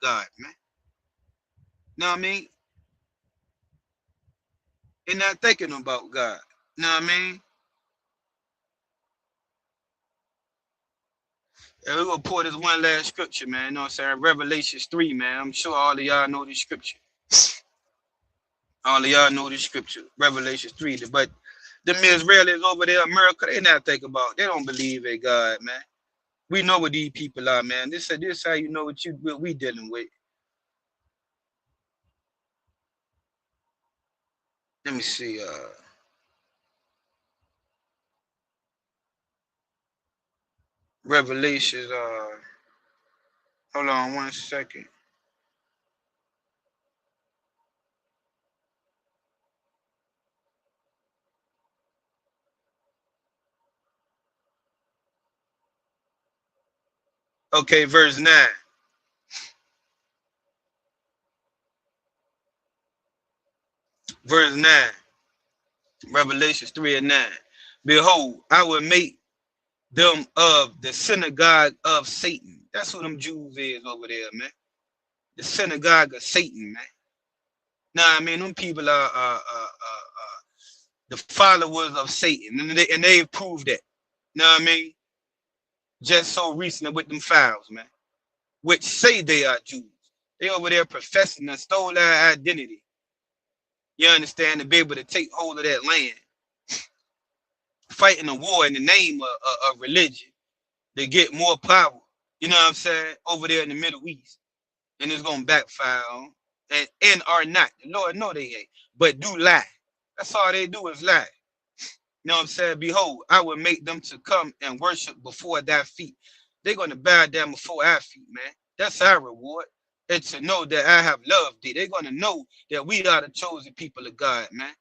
[SPEAKER 6] God, man. Know what I mean? They're not thinking about God. Know what I mean? And we're gonna pour this one last scripture, man. You know what I'm saying? Revelations 3, man. I'm sure all of y'all know this scripture. All of y'all know this scripture, Revelations 3. But the Israelis over there, America, they not thinking about. They don't believe in God, man. We know what these people are, man. This how you know what we dealing with. Let me see. Revelations. Hold on 1 second. Okay, verse 9. Verse 9. Revelations 3 and 9. Behold, I will make them of the synagogue of Satan. That's who them Jews is over there, man. The synagogue of Satan, man. Nah, I mean, them people are the followers of Satan, and they've proved that. Know what I mean? Just so recently with them files, man, which say they are Jews. They over there professing and stole their identity. You understand? To be able to take hold of that land, fighting a war in the name of religion, to get more power. You know what I'm saying? Over there in the Middle East, and it's gonna backfire on. And are not. The Lord know they ain't, but do lie. That's all they do is lie. You know what I'm saying? Behold, I will make them to come and worship before thy feet. They're going to bow down before our feet, man. That's our reward. And to know that I have loved thee. They're going to know that we are the chosen people of God, man.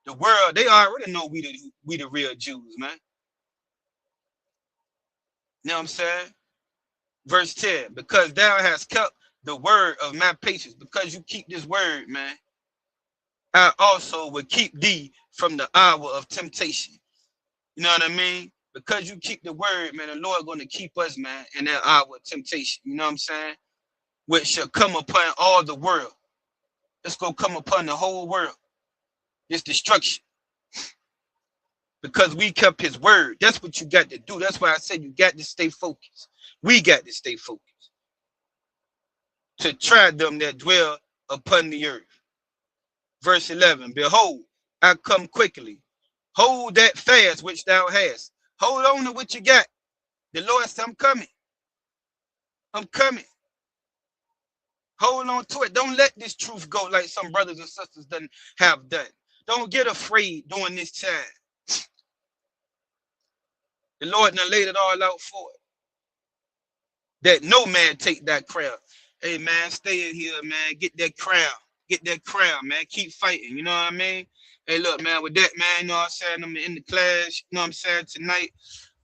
[SPEAKER 6] The world, they already know we the real Jews, man. You know what I'm saying? Verse 10, because thou hast kept the word of my patience, because you keep this word, man, I also will keep thee from the hour of temptation. You know what I mean? Because you keep the word, man, the Lord going to keep us, man, in that hour of temptation. You know what I'm saying? Which shall come upon all the world. It's going to come upon the whole world. It's destruction. Because we kept his word. That's what you got to do. That's why I said you got to stay focused. We got to stay focused. To try them that dwell upon the earth. Verse 11. Behold, I come quickly. Hold that fast which thou hast. Hold on to what you got. The Lord said, I'm coming. I'm coming. Hold on to it. Don't let this truth go like some brothers and sisters have done. Don't get afraid during this time. The Lord done laid it all out for it. That no man take that crown. Hey, man, stay in here, man. Get that crown. Get that crown, man. Keep fighting. You know what I mean? Hey, look, man, with that, man, you know what I'm saying? I'm in the class, you know what I'm saying, tonight.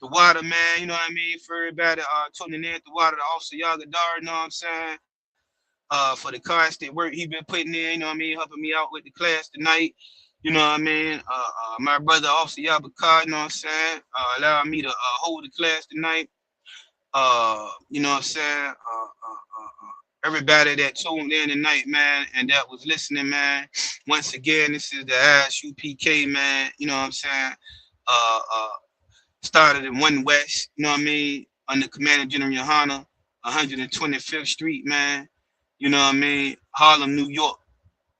[SPEAKER 6] The water, man, you know what I mean? For everybody tuning in at the water, the Officer Yagadar, you know what I'm saying? For the constant work he been putting in, you know what I mean? Helping me out with the class tonight. You know what I mean? My brother, Officer ISUPK, you know what I'm saying? Allowing me to hold the class tonight. You know what I'm saying? Everybody that tuned in tonight, man, and that was listening, man. Once again, this is the ISUPK, man. You know what I'm saying? Started in 1 West, you know what I mean? Under Commander General Yohana, 125th Street, man. You know what I mean? Harlem, New York.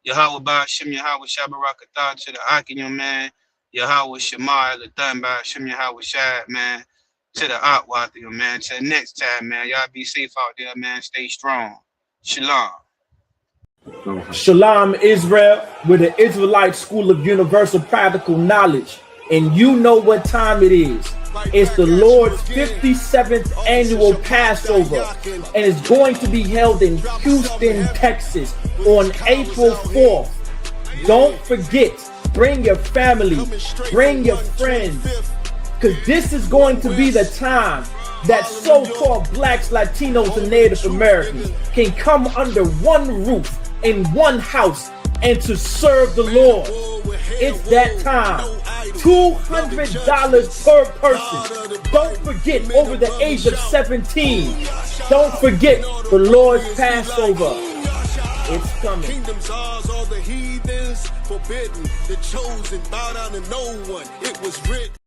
[SPEAKER 6] Yahweh Ba'Shem Yahweh Shabarakatah to the Akinyam, man. Yahweh Shemar, the Thun Ba'Shem Yahweh Shad, man. To the Atwathiyam, man. Till next time, man. Y'all be safe out there, man. Stay strong. Shalom.
[SPEAKER 4] Shalom, Israel, with the Israelite School of Universal Practical Knowledge. And you know what time it is. It's the Lord's 57th annual Passover. And it's going to be held in Houston, Texas on April 4th. Don't forget, bring your family, bring your friends. Because this is going to be the time that so-called blacks, Latinos, and Native Americans can come under one roof in one house and to serve the Lord. It's that time. $200 per person. Don't forget, over the age of 17. Don't forget the Lord's Passover. It's coming.
[SPEAKER 5] Kingdom's ours, all the heathens forbidden. The chosen bow down to no one. It was written.